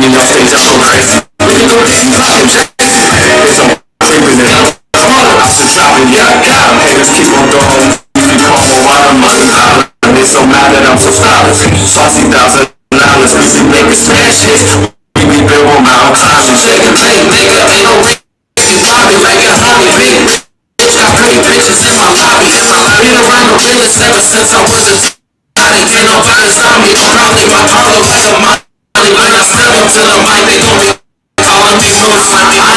me off stage, I'm so crazy. We can go get you poppin', it's on creeping it. I'm still dropping, yeah, I got 'em. Haters keep on going. You can call me while I'm on the island. They so mad that I'm so stylish. Saucy $1,000, we be making smash hits. We be built on Mount Climbing. Shake and bake, nigga, ain't no ring. Bobby, like a homie, big bitch, got pretty bitches in my lobby. Been around the business ever since I was a body. Can't nobody stop me. I'm probably my Harlow like a Molly. When I step up to the mic, they gon' be calling me moves. I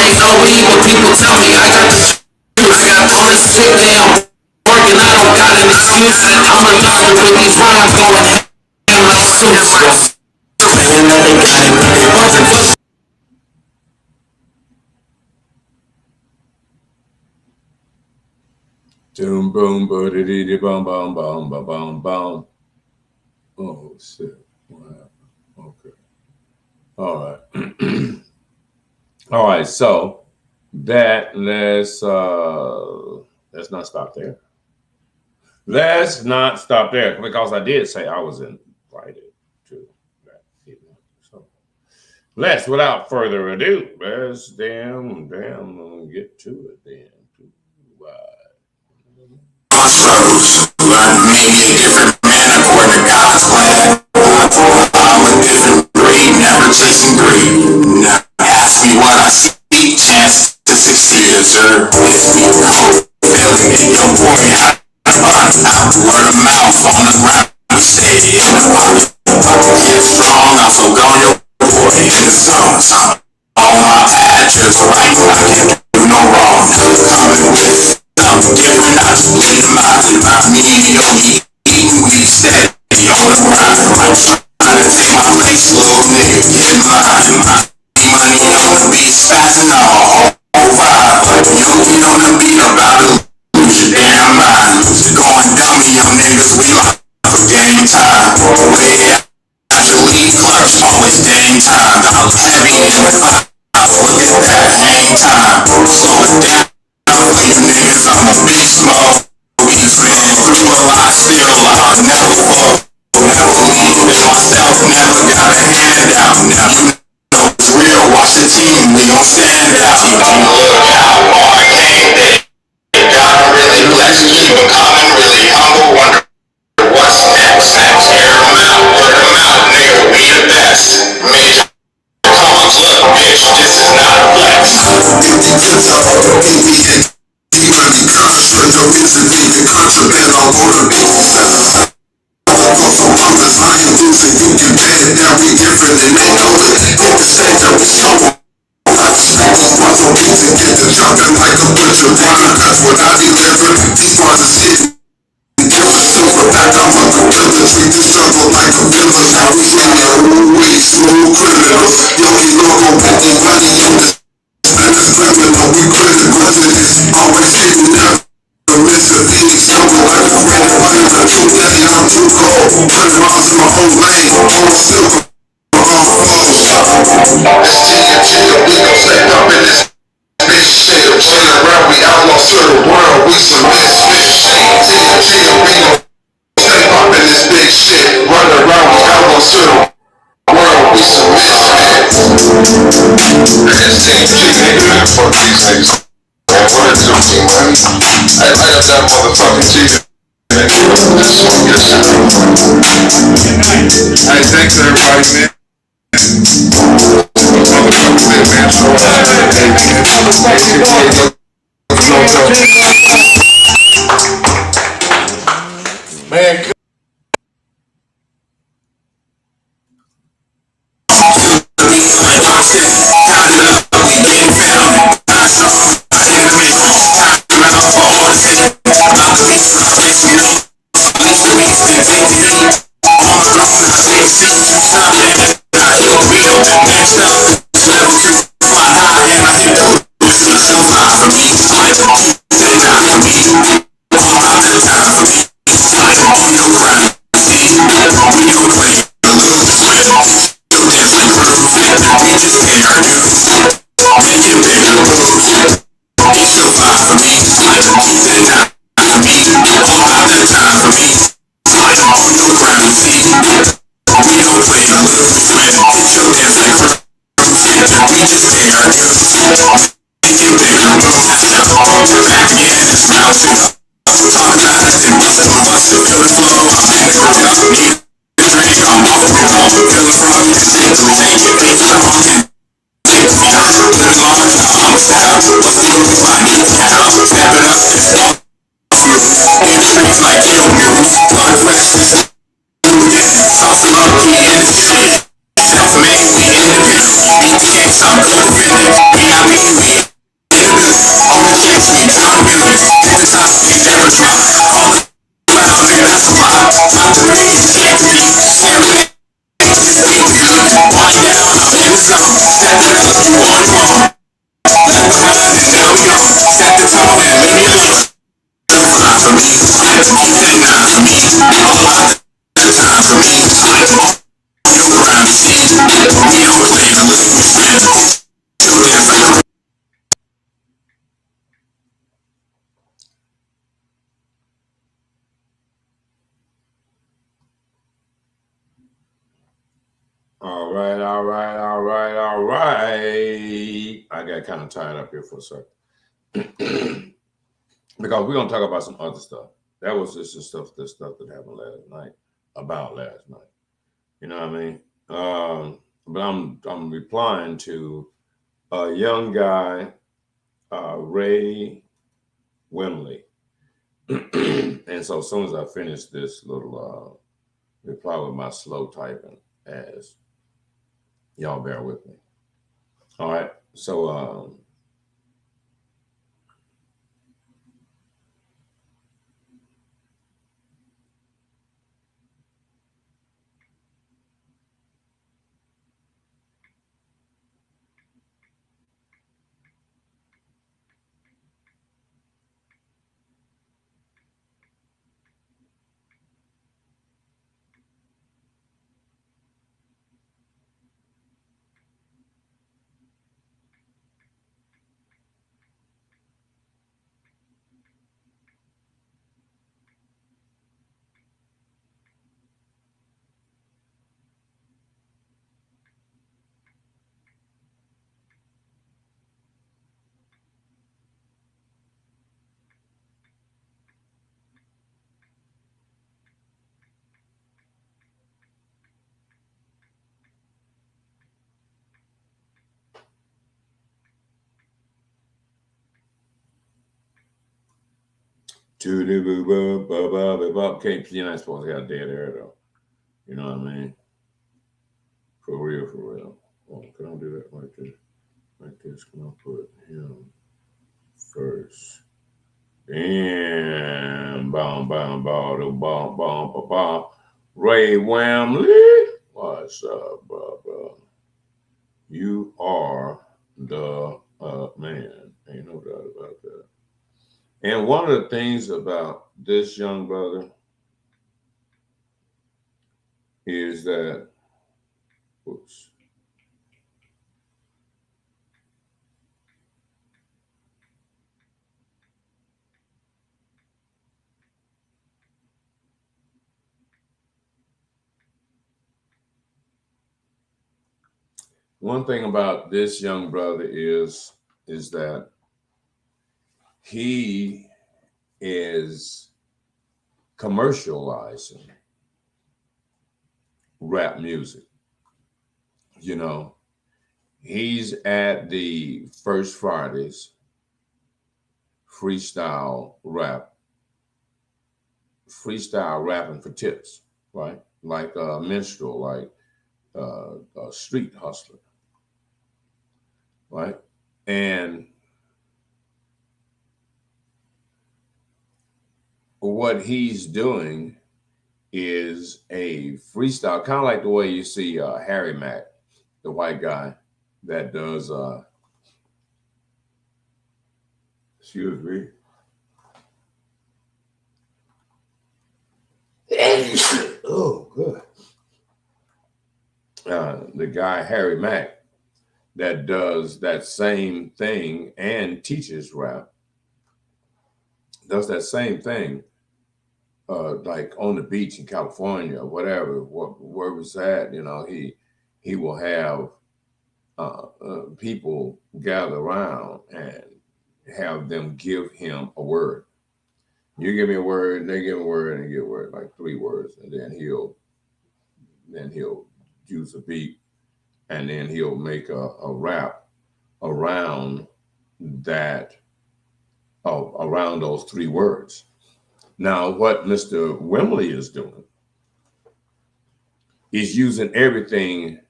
ain't no evil, people tell me I got the juice. I got all this shit down, working, I don't got an excuse. I'm a knocker with these rhymes going ham like suits. And now they got it, it wasn't for Boom boom boom bum bum bum bum bum bum. Oh shit! Wow. Okay. All right. All right. So that let's not stop there. Let's not stop there because I did say I was invited to that event. So let's, without further ado, let's damn get to it then. My struggles learned me a different man according to God's plan. I'm a different breed, never chasing greed. Now ask me what I see, chance to succeed, sir. It's me, cold feeling in your boy. Out word of mouth on the ground, we stay in the water. Get strong, I'm so gone, your boy in the zone. All my actions right, I can't do no wrong. Coming with something different, I just leave them out. Me, eating weed steady on the grind. I'm trying to take my place, little nigga, get mine. My money on the beat, spazzing all vibe. But you on the beat, about to lose your damn mind. Going dummy, young niggas, we like for game time. Way after lead clutch, always game time. I'm heavy in the fight, look at that hang time. Slow it down. You niggas, I'm a beast mode. He's been through a lot, still I'll never fall. Never leave in myself, never got a handout. Now you know it's real, watch the team, we gon' stand out. Keep on the lookout, boy, can't they? Gotta really bless, keep them coming, really humble, wonder what's next. Hear them out, word them out, nigga, we the best. Major cons, look, brothers sitting together, super back out of the killer, treat the struggle like a villain. Now we singing, we smooth criminals. Yogi Loco with the money in the splinters, criminal. We critical to this, always hitting never miss a beat. Struggle like a friend, running the truth, daddy, I'm too cold. 100 miles in my own lane, all silver. It's TNT, we gon' stay up in this bitch shit. Play around, we outlaws to the world, we some misfit shit. TNT, we gon' stay up in this big shit. Run around, we outlaws to the world, we some misfits. It's TNT, nigga, fuck these niggas. Man, what it do, team, man? I got that motherfucking G. This song gets shit. Hey, thanks everybody, man. Man, All right. I got kind of tied up here for a second. Because we're gonna talk about some other stuff. That was just the stuff that happened last night. You know what I mean? But I'm replying to a young guy, Ray Wimley. And so as soon as I finish this little reply with my slow typing, as y'all bear with me. All right. So you're not supposed to have dead air though. You know what I mean? For real. Well, can I do that like this? Like this? Can I put him first? And bum. Ray Whamley, what's up, brother? You are the man. Ain't no doubt about that. And one of the things about this young brother is that, oops. One thing about this young brother is that he is commercializing rap music. You know, he's at the First Fridays freestyle rapping for tips, right? Like a minstrel, like a street hustler, right? And what he's doing is a freestyle, kind of like the way you see Harry Mack, the white guy that does, excuse me. Oh, good. The guy, Harry Mack, that does that same thing and teaches rap, does that same thing, like on the beach in California, or whatever, where was that? You know, he will have people gather around and have them give him a word. You give me a word, they give a word, and he give a word, like 3 words, and then he'll use a beat, and then he'll make a rap around that, around those 3 words. Now, what Mr. Wimley is doing is using everything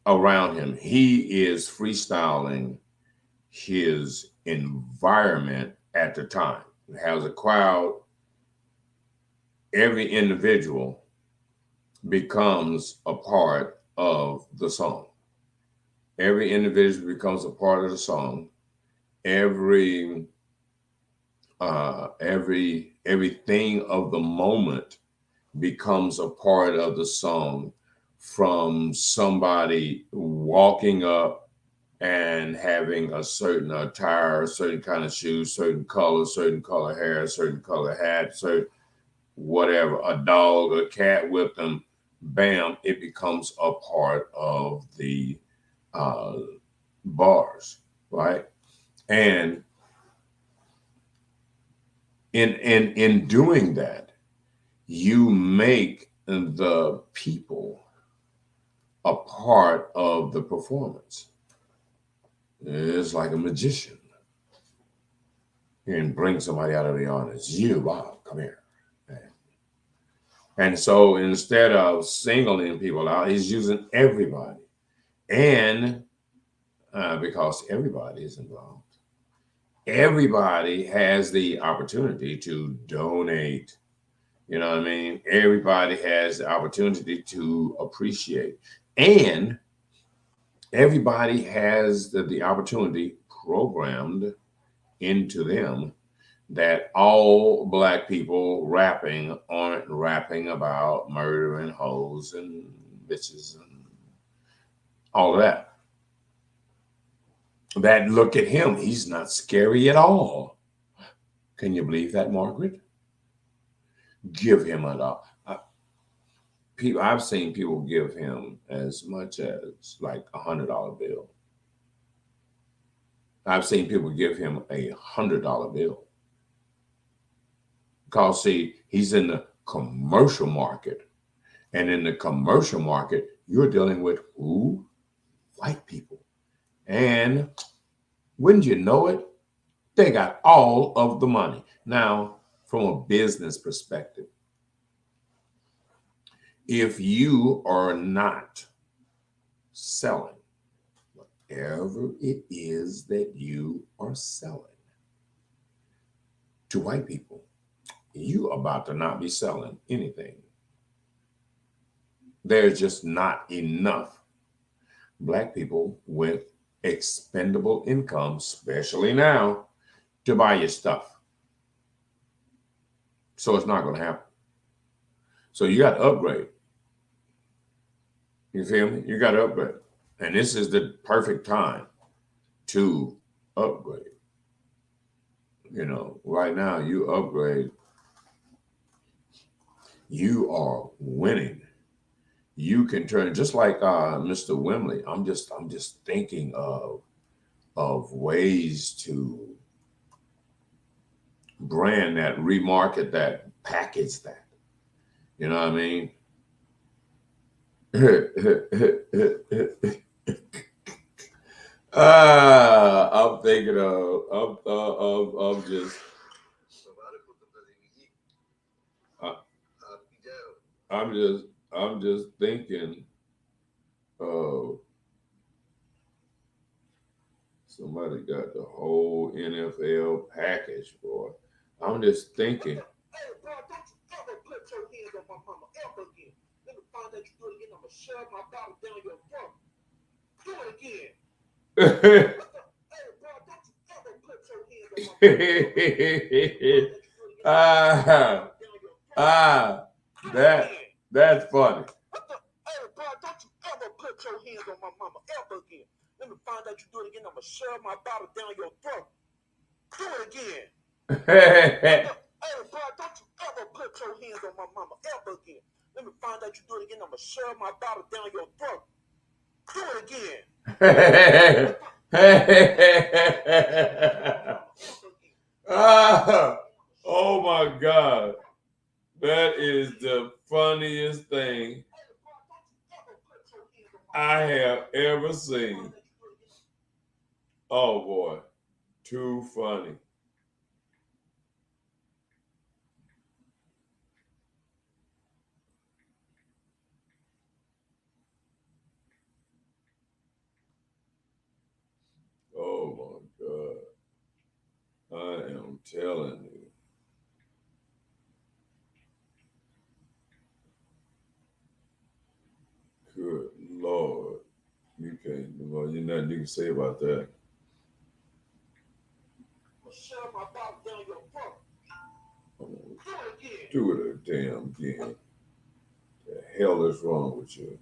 around him. He is freestyling his environment at the time. He has a crowd. Every individual becomes a part of the song. Every individual becomes a part of the song. Everything of the moment becomes a part of the song, from somebody walking up and having a certain attire, a certain kind of shoes, certain color hair, certain color hat, certain whatever, a dog, a cat with them, bam, it becomes a part of the bars, right? And in doing that, you make the people a part of the performance. It's like a magician. And bring somebody out of the audience. You, Bob, come here. And so instead of singling people out, he's using everybody. And because everybody is involved, everybody has the opportunity to donate. You know what I mean? Everybody has the opportunity to appreciate. And everybody has the opportunity programmed into them that all Black people rapping aren't rapping about murdering hoes and bitches and all of that. That look at him, he's not scary at all. Can you believe that, Margaret? Give him a dollar. I've seen people give him as much as like $100 bill. I've seen people give him $100 bill. Because, see, he's in the commercial market. And in the commercial market, you're dealing with who? White people. And wouldn't you know it? They got all of the money. Now, from a business perspective, if you are not selling whatever it is that you are selling, to white people, you about to not be selling anything. There's just not enough black people with expendable income, especially now, to buy your stuff. So it's not going to happen. So you got to upgrade. You feel me? You got to upgrade. And this is the perfect time to upgrade. You know, right now you upgrade, you are winning. You can turn, just like Mr. Wimley. I'm just thinking of ways to brand that, remarket that, package that. You know what I mean? I'm thinking of just. I'm just thinking of somebody got the whole NFL package, boy. I'm just thinking. Hey, bro, don't you ever put your hands on my mama ever again. Let me find out you do it again. I'm gonna shove my bottle down your throat. Do it again. Hey, bro, don't you ever put your hands on my mama. That's funny. Hey, bro, don't you ever put your hands on my mama ever again. Let me find out you do it again. I'm gonna shove my bottle down your throat. Do it again. Hey, bro, don't you ever put your hands on my mama ever again. Let me find out you do it again. I'm gonna shove my bottle down your throat. Do it again. Oh my God. That is the funniest thing I have ever seen. Oh boy. Too funny. Oh my God. I am telling you. Good Lord. You can't, well, there's nothing you can say about that. Shove my bottle down your throat. Do it damn again. The hell is wrong with you?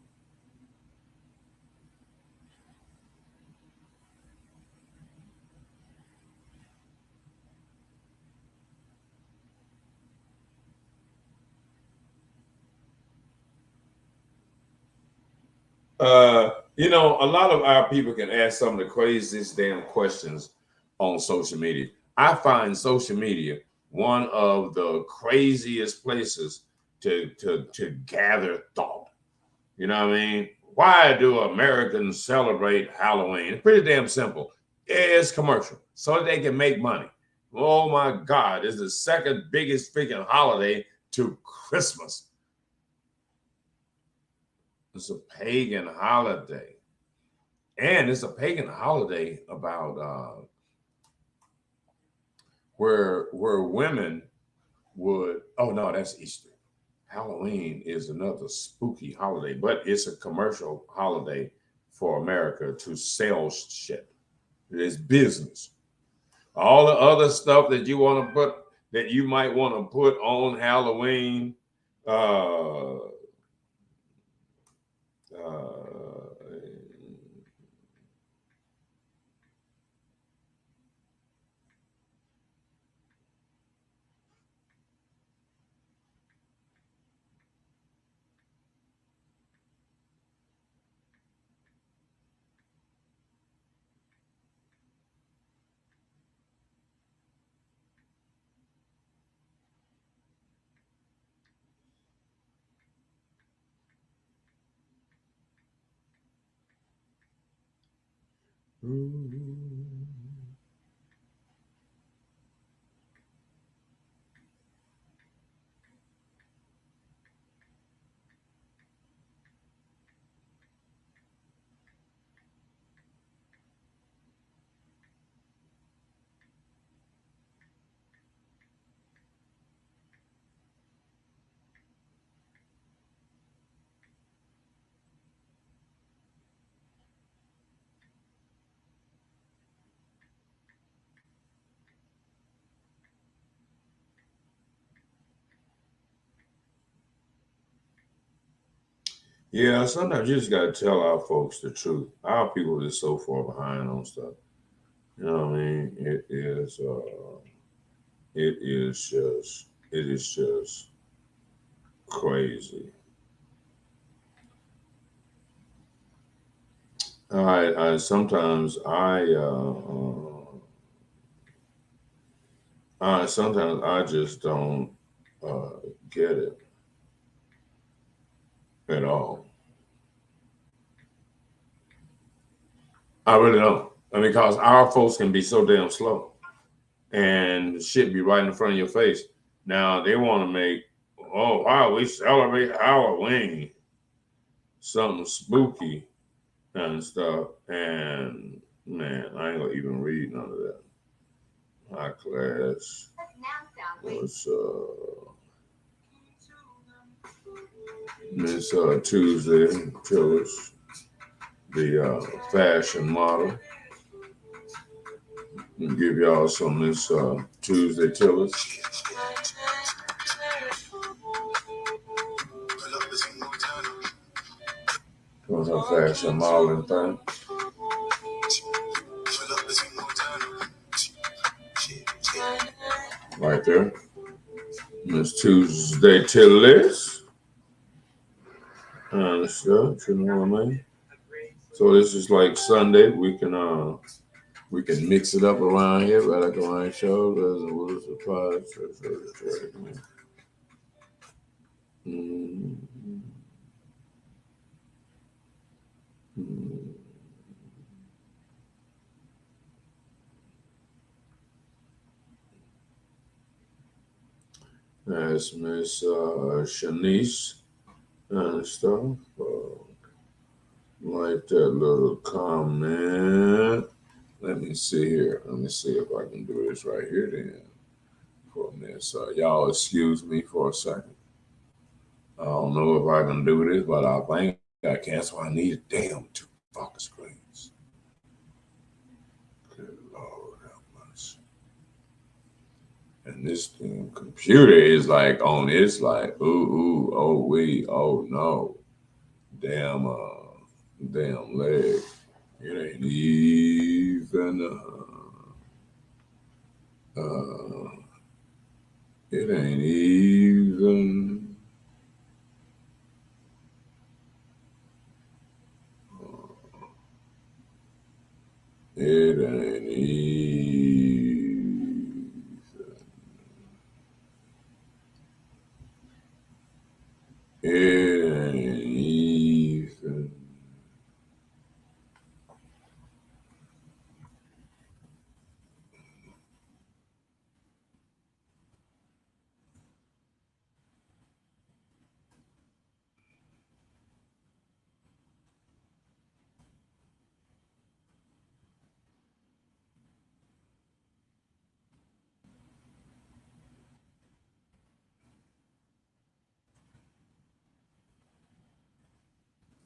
You know, a lot of our people can ask some of the craziest damn questions on social media. I find social media one of the craziest places to gather thought. You know what I mean? Why do Americans celebrate Halloween? It's pretty damn simple. It's commercial, so that they can make money. Oh my God, it's the second biggest freaking holiday to Christmas. It's a pagan holiday. And it's a pagan holiday about where women would, oh no, that's Easter. Halloween is another spooky holiday, but it's a commercial holiday for America to sell shit. It's business. All the other stuff that you want to put, that you might want to put on Halloween, Yeah, sometimes you just gotta tell our folks the truth. Our people is so far behind on stuff. You know what I mean? It is just crazy. Sometimes I just don't uh, get it at all. I really don't. I mean, because our folks can be so damn slow and shit be right in front of your face. Now they want to make, oh wow, we celebrate Halloween, something spooky and stuff. And man, I ain't gonna even read none of that. My class was Miss Tuesday Tillis, the fashion model. I'll give y'all some Miss Tuesday Tillis. On her fashion modeling thing. Right there. Miss Tuesday Tillis. And stuff, you know what I mean? So this is like Sunday. We can mix it up around here, right? Like around shoulders and what is the prize? That's Miss Shanice and stuff. Like that little comment. Let me see here. Let me see if I can do this right here then. For a minute. So y'all excuse me for a second. I don't know if I can do this, but I think I can. So I need a damn 2 fucking screens. Good Lord have mercy. And this damn computer is like on it's like ooh, oh wee, oh no. Damn leg. It ain't even it ain't even it ain't even it ain't even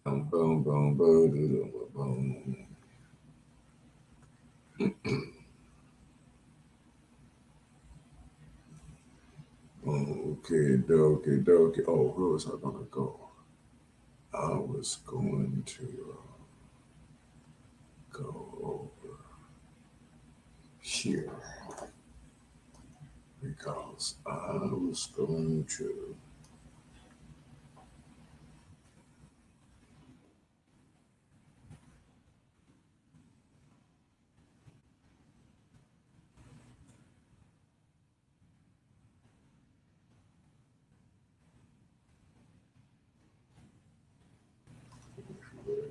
boom, boom, boom, boom, boom. Okay, dokie. Oh, where was I gonna go? I was going to go over here because I was going to.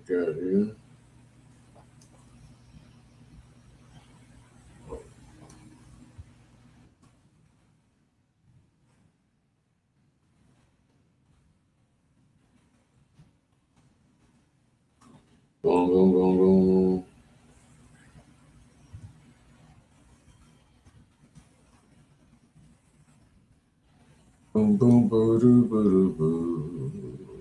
Got here. Boom, boom, boom, boom. Boom, boom, boo, doo, boo, boo.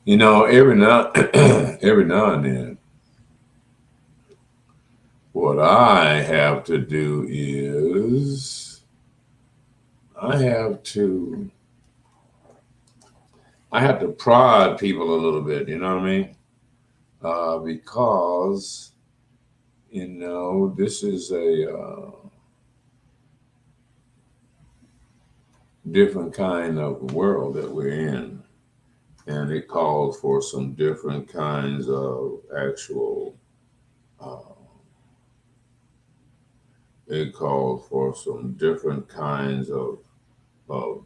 You know, every now and then, what I have to do is I have to prod people a little bit. You know what I mean? Because you know this is a different kind of world that we're in, and it calls for some different kinds of actual. It calls for some different kinds of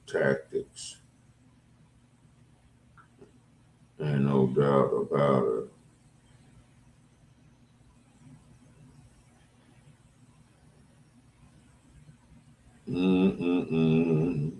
tactics, and no doubt about it. Mm-mm-mm.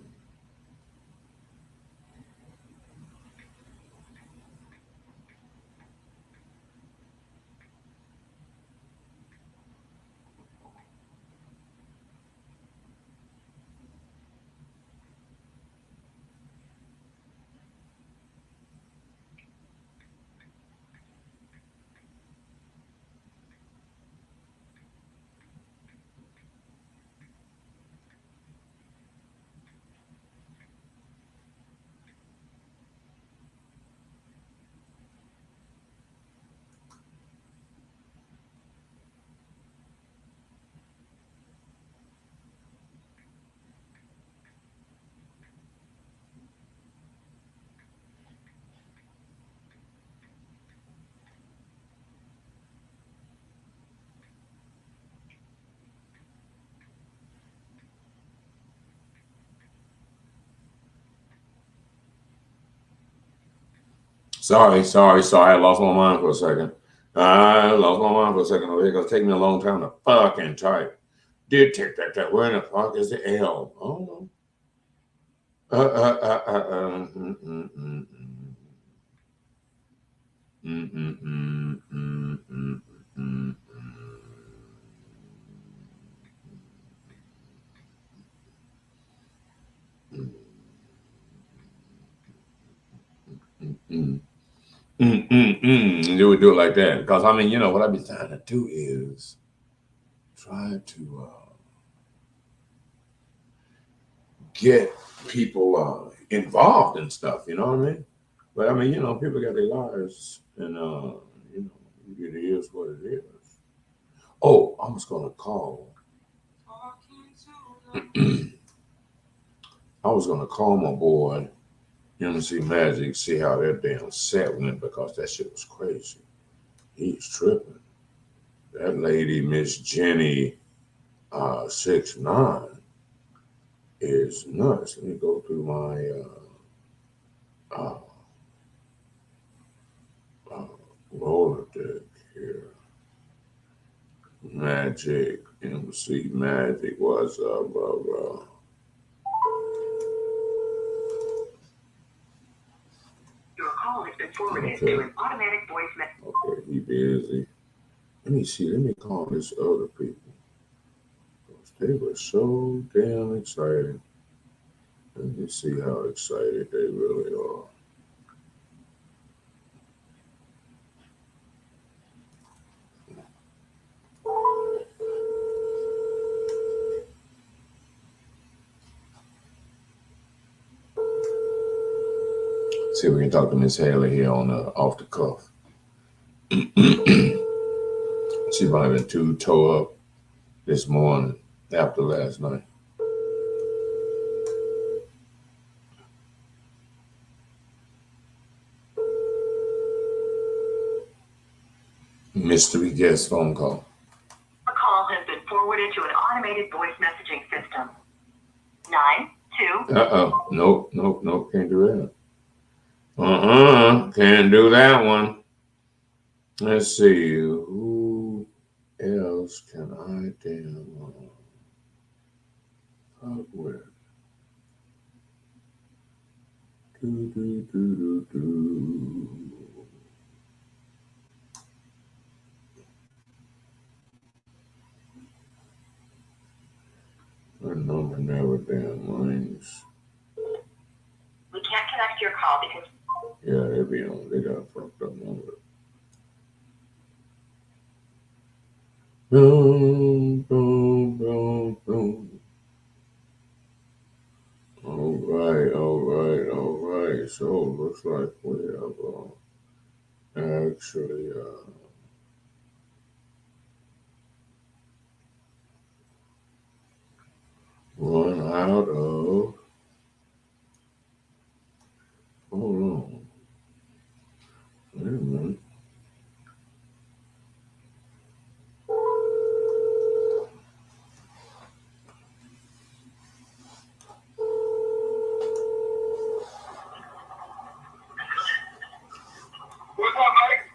Sorry. I lost my mind for a second. Over here because it take me a long time to fucking type. Did take that. Where in the fuck is the L? Oh no. They would do it like that because I mean, you know what I'd be trying to do is try to get people involved in stuff. You know what I mean? But I mean, you know, people got their lives, and you know, it is what it is. Oh, I was gonna call. I was gonna call my boy, MC Magic, see how that damn set went because that shit was crazy. He's tripping. That lady, Miss Jenny 6'9", is nuts. Let me go through my Rolodex here. Magic, MC Magic, what's up, bro? Your call has been forwarded to an automatic voice message. Okay, he busy. Let me see. Let me call this other people. They were so damn excited. Let me see how excited they really are. See if we can talk to Miss Haley here on off the cuff. She might have been too toe up this morning after last night. Mystery guest phone call. A call has been forwarded to an automated voice messaging system. 92. Nope, can't do that. Can't do that one. Let's see. Who else can I fuck with? Her number never damn rings. We can't connect your call because. Yeah, they got a fucked up number. Boom, boom, boom, boom. All right. So looks like we have actually run out of. Hold on. Wait a minute.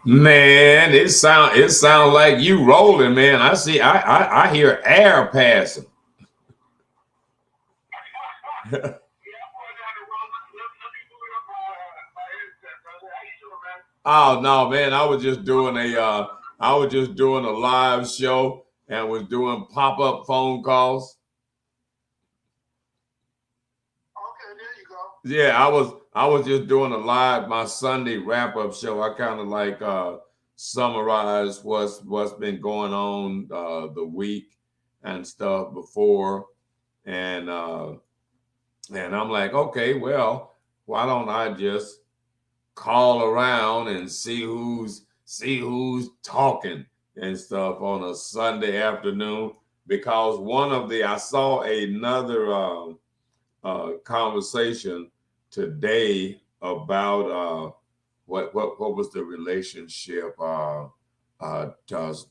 Man, it sound like you rolling, man. I hear air passing. Oh no, man! I was just doing a live show and was doing pop-up phone calls. Okay, there you go. Yeah, I was just doing my Sunday wrap-up show. I kind of like summarize what's been going on the week and stuff before, and I'm like, okay, well, why don't I just call around and see who's talking and stuff on a Sunday afternoon, because I saw another conversation today about what was the relationship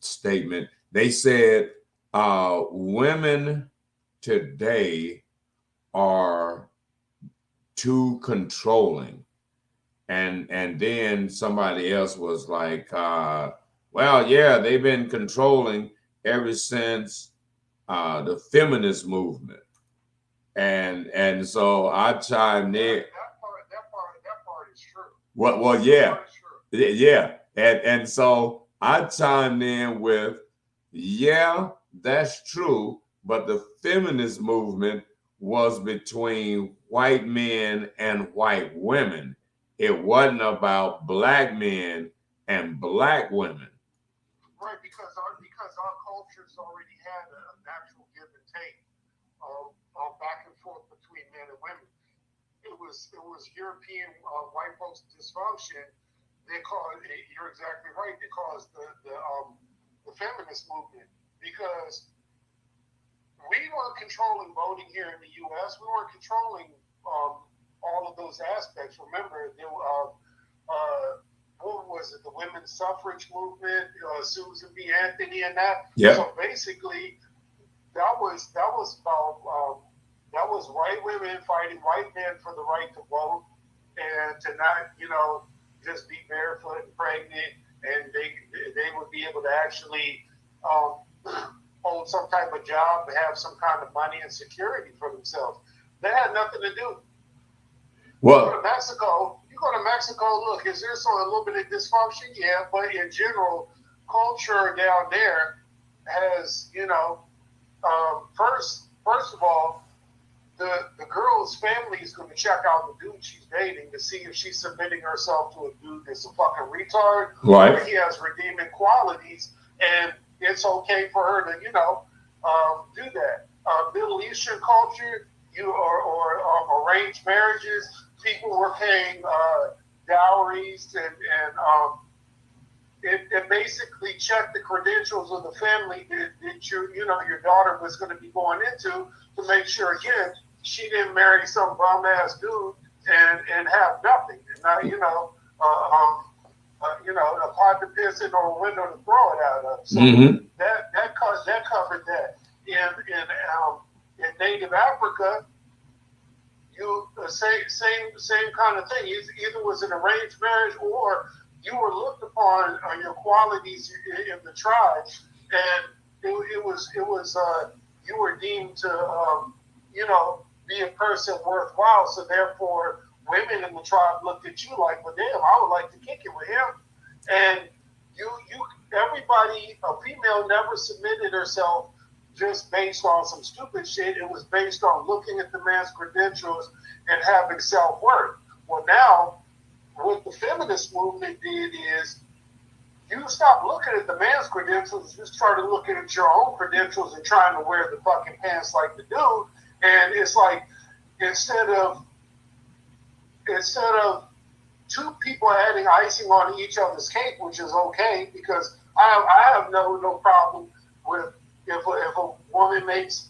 statement. They said women today are too controlling. And then somebody else was like, well, yeah, they've been controlling ever since the feminist movement. And so I chimed in. That part is true. Well, yeah. Yeah. And so I chimed in with, yeah, that's true. But the feminist movement was between white men and white women. It wasn't about black men and black women. Right, because our cultures already had a natural give and take back and forth between men and women. It was European white folks' dysfunction. You're exactly right. They caused the feminist movement, because we weren't controlling voting here in the U.S. We weren't controlling all of those aspects. Remember, what was it? The women's suffrage movement, Susan B. Anthony, and that. Yeah. So basically, that was about that was white women fighting white men for the right to vote and to not, just be barefoot and pregnant, and they would be able to actually hold some type of job, have some kind of money and security for themselves. That had nothing to do. Well, you go to Mexico, look, is there a little bit of dysfunction? Yeah, but in general, culture down there has, first of all, the girl's family is going to check out the dude she's dating to see if she's submitting herself to a dude that's a fucking retard, right, or he has redeeming qualities, and it's okay for her to, do that. Middle Eastern culture, or arranged marriages, people were paying dowries, and it basically checked the credentials of the family that your daughter was going to be going into, to make sure, again, she didn't marry some bum ass dude and have nothing, and not a pot to piss in or a window to throw it out of. So that covered that. In Native Africa, same kind of thing. Either was an arranged marriage or you were looked upon on your qualities in the tribe, and it was you were deemed to be a person worthwhile. So therefore, women in the tribe looked at you like, well, damn, I would like to kick it with him. And everybody, a female never submitted herself just based on some stupid shit. It was based on looking at the man's credentials and having self-worth. Well, now, what the feminist movement did is you stop looking at the man's credentials, you started looking at your own credentials and trying to wear the fucking pants like the dude. And it's like, instead of two people adding icing on each other's cake, which is okay, because I have no problem with if a woman makes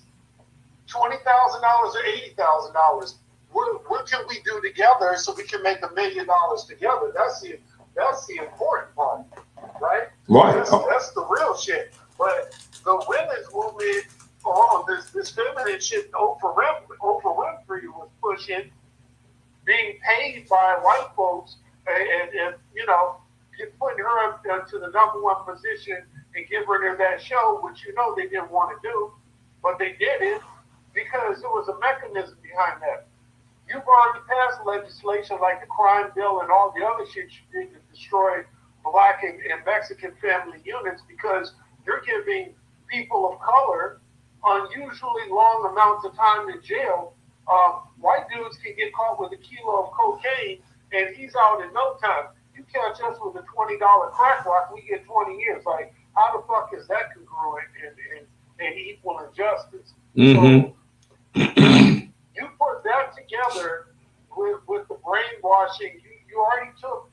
$20,000 or $80,000. What can we do together so we can make $1 million together? That's the important part, right? Right. That's the real shit. But the women's movement, this feminine shit, Oprah Winfrey was pushing, being paid by white folks, and putting her up to the #1 position and giving her that show, which they didn't want to do, but they did it because there was a mechanism behind that. You've already passed legislation like the crime bill and all the other shit you did to destroy Black and Mexican family units, because you're giving people of color unusually long amounts of time in jail. White dudes can get caught with a kilo of cocaine and he's out in no time. You catch us with a $20 crack rock, we get 20 years. Like, how the fuck is that congruent and equal in justice? Mm-hmm. So you put that together with the brainwashing. You already took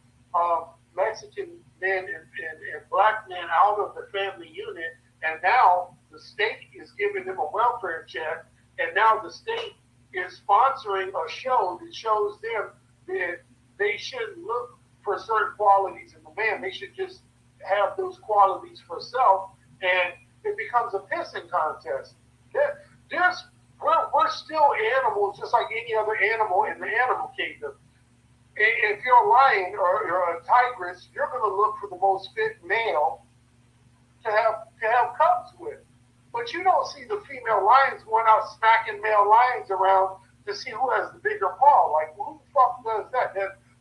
Mexican men and Black men out of the family unit, and now the state is giving them a welfare check, and now the state is sponsoring a show that shows them that they shouldn't look for certain qualities in the man. They should just have those qualities for self, and it becomes a pissing contest. We're still animals, just like any other animal in the animal kingdom. If you're a lion or you're a tigress, you're going to look for the most fit male to have cubs with. But you don't see the female lions going out smacking male lions around to see who has the bigger paw. Like, who the fuck does that?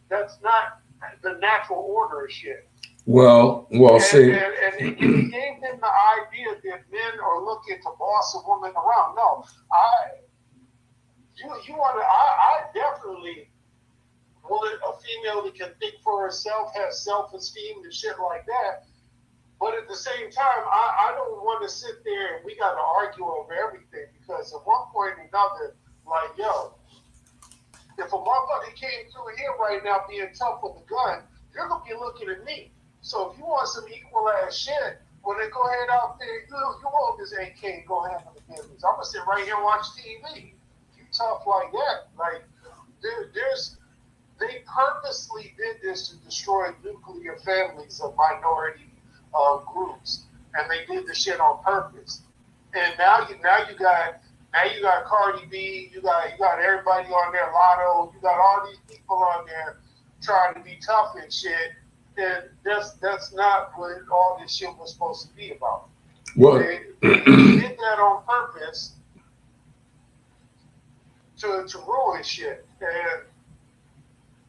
That's not the natural order of shit. Well, see. And it gave them the idea that men are looking to boss a woman around. No, I definitely want a female that can think for herself, has self-esteem and shit like that. But at the same time, I don't want to sit there and we got to argue over everything, because at one point or another, like, yo, if a motherfucker came through here right now being tough with a gun, you're going to be looking at me. So if you want some equal ass shit, well, then go ahead out there. You hold this AK and go handle the business. I'm going to sit right here and watch TV. You tough like that. Like, they purposely did this to destroy nuclear families of minority groups, and they did the shit on purpose. And now you got Cardi B, you got everybody on there, Lotto, you got all these people on there trying to be tough and shit. And that's not what all this shit was supposed to be about. What? They did that on purpose to ruin shit. And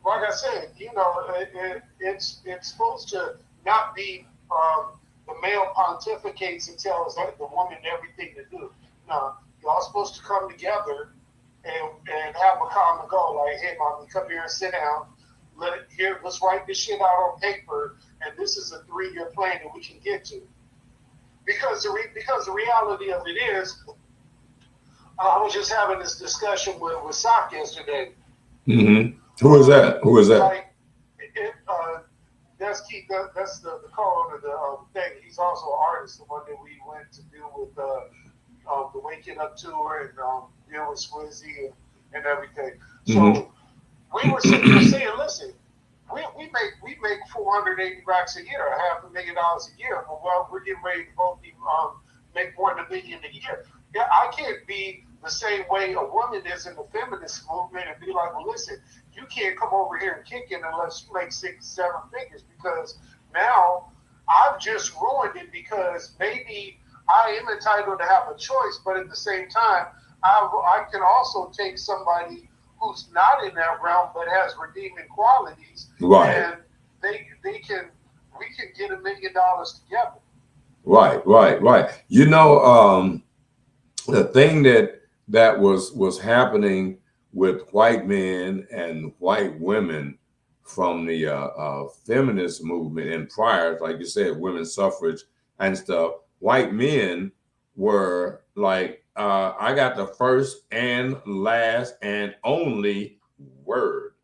like I said, it's supposed to not be the male pontificates and tells the woman everything to do. No, y'all supposed to come together and have a common goal. Like, hey, mommy, come here and sit down. Let's write this shit out on paper, and this is a 3-year plan that we can get to. Because the reality of it is, I was just having this discussion with Sock yesterday. Mm-hmm. Who is that? Like, that's Keith. That's the co-owner of the thing. He's also an artist, the one that we went to do with the Waking Up tour and deal with Swizzy and everything. So. Mm-hmm. We were sitting there saying, listen, we make 480 racks a year, $500,000 a year. Well, we're getting ready to both make more than $1 million a year. Yeah, I can't be the same way a woman is in the feminist movement and be like, well, listen, you can't come over here and kick in unless you make 6 or 7 figures, because now I've just ruined it, because maybe I am entitled to have a choice, but at the same time, I can also take somebody who's not in that realm but has redeeming qualities, right? And we can get $1 million together. Right. You know, the thing that was happening with white men and white women from the feminist movement and prior, like you said, women's suffrage and stuff, white men were like, I got the first and last and only word.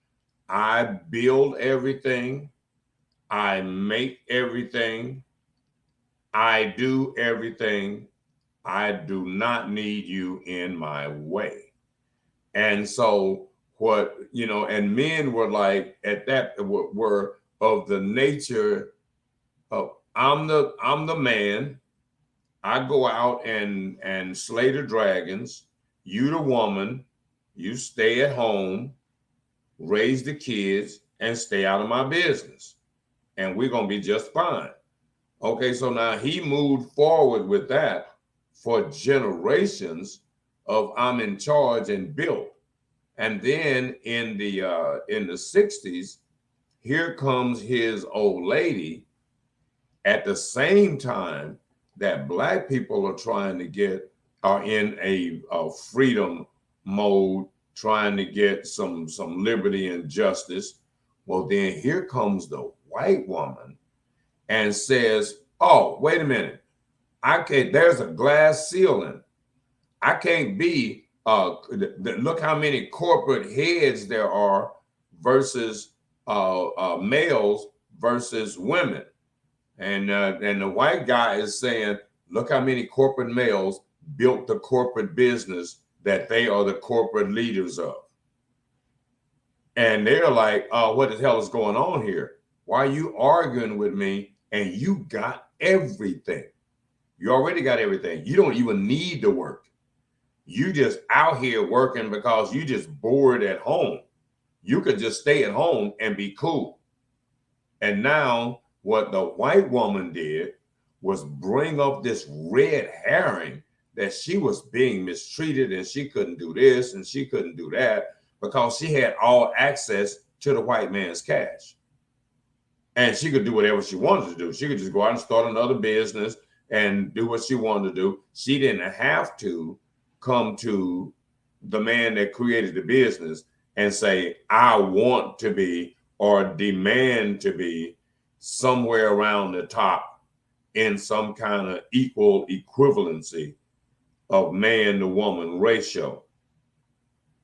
I build everything. I make everything. I do everything. I do not need you in my way. And so what, you know, and men were like at that were of the nature of I'm the man. I go out and slay the dragons. You the woman, you stay at home, raise the kids, and stay out of my business. And we're gonna be just fine. Okay, so now he moved forward with that for generations of I'm in charge and built. And then in the 60s, here comes his old lady at the same time that Black people are in a freedom mode, trying to get some liberty and justice. Well, then here comes the white woman and says, oh, wait a minute. There's a glass ceiling. I can't be, look how many corporate heads there are versus males versus women. And the white guy is saying, look how many corporate males built the corporate business that they are the corporate leaders of. And they're like, what the hell is going on here? Why are you arguing with me? And you got everything. You already got everything. You don't even need to work. You just out here working because you just bored at home. You could just stay at home and be cool. And now what the white woman did was bring up this red herring that she was being mistreated and she couldn't do this and she couldn't do that because she had all access to the white man's cash. And she could do whatever she wanted to do. She could just go out and start another business and do what she wanted to do. She didn't have to come to the man that created the business and say, I want to be or demand to be somewhere around the top in some kind of equal equivalency of man to woman ratio.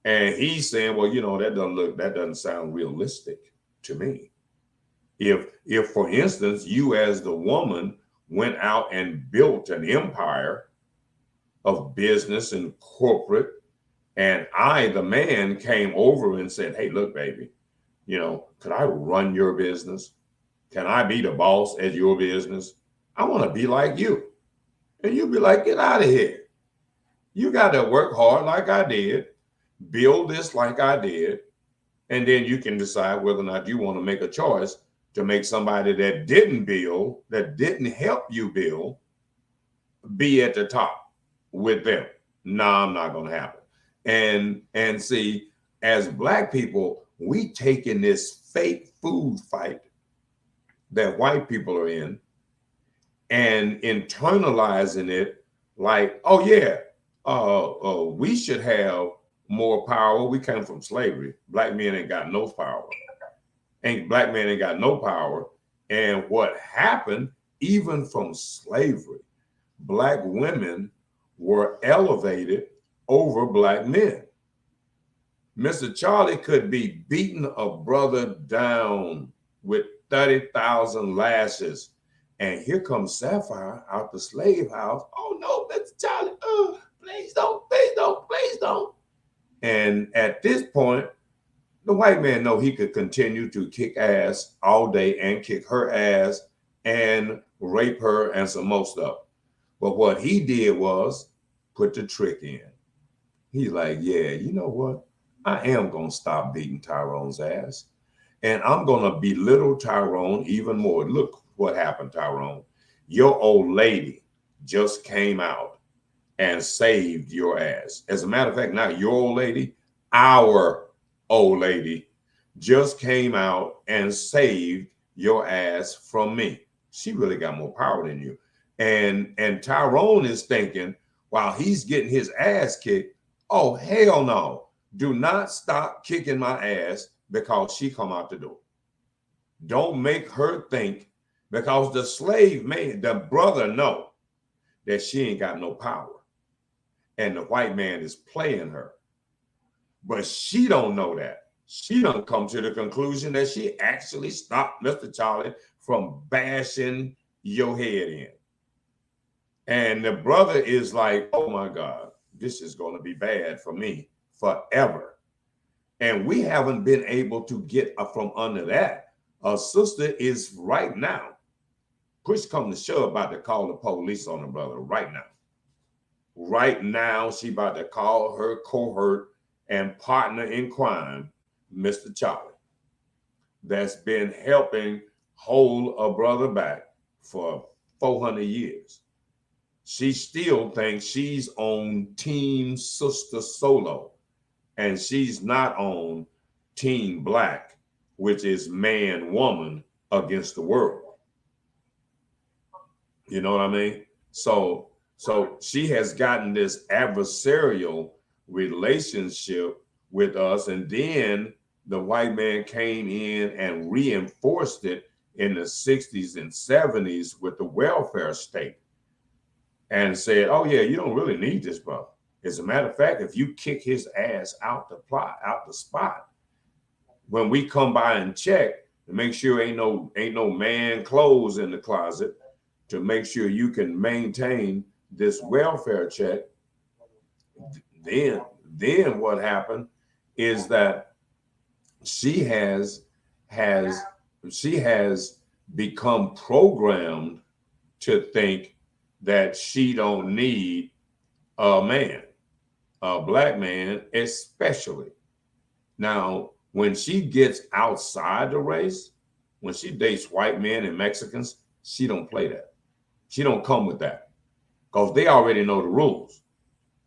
And he's saying, well, you know, that doesn't sound realistic to me. If for instance, you as the woman went out and built an empire of business and corporate, and I, the man, came over and said, hey, look, baby, you know, could I run your business? Can I be the boss at your business? I want to be like you. And you'd be like, get out of here. You got to work hard like I did, build this like I did, and then you can decide whether or not you want to make a choice to make somebody that didn't build, that didn't help you build, be at the top with them. No, I'm not going to happen. And see, as Black people, we take in this fake food fight that white people are in and internalizing it like, oh yeah, we should have more power. We come from slavery. Black men ain't got no power. Black men ain't got no power. And what happened, even from slavery, Black women were elevated over Black men. Mr. Charlie could be beating a brother down with 30,000 lashes. And here comes Sapphire out the slave house. Oh no, Mr. Charlie, please don't, please don't, please don't. And at this point, the white man know he could continue to kick ass all day and kick her ass and rape her and some more stuff. But what he did was put the trick in. He's like, yeah, you know what? I am going to stop beating Tyrone's ass. And I'm going to belittle Tyrone even more. Look what happened, Tyrone. Your old lady just came out and saved your ass. As a matter of fact, not your old lady, our old lady just came out and saved your ass from me. She really got more power than you. And Tyrone is thinking, while he's getting his ass kicked, oh, hell no. Do not stop kicking my ass because she come out the door. Don't make her think, because the slave man, the brother know that she ain't got no power. And the white man is playing her. But she don't know that. She don't come to the conclusion that she actually stopped Mr. Charlie from bashing your head in. And the brother is like, oh my God, this is going to be bad for me forever. And we haven't been able to get from under that. A sister is right now, push come to shove, about to call the police on the brother right now. Right now, she about to call her cohort and partner in crime, Mr. Charlie, that's been helping hold a brother back for 400 years. She still thinks she's on Team Sister Solo, and she's not on Team Black, which is man, woman against the world. You know what I mean? So she has gotten this adversarial relationship with us, and then the white man came in and reinforced it in the 60s and 70s with the welfare state and said, oh yeah, you don't really need this brother. As a matter of fact, if you kick his ass out the spot, when we come by and check to make sure ain't no man clothes in the closet, to make sure you can maintain this welfare check, then what happened is that she has become programmed to think that she don't need a man, a black man especially. Now, when she gets outside the race, when she dates white men and Mexicans, she don't play that. She don't come with that, because they already know the rules.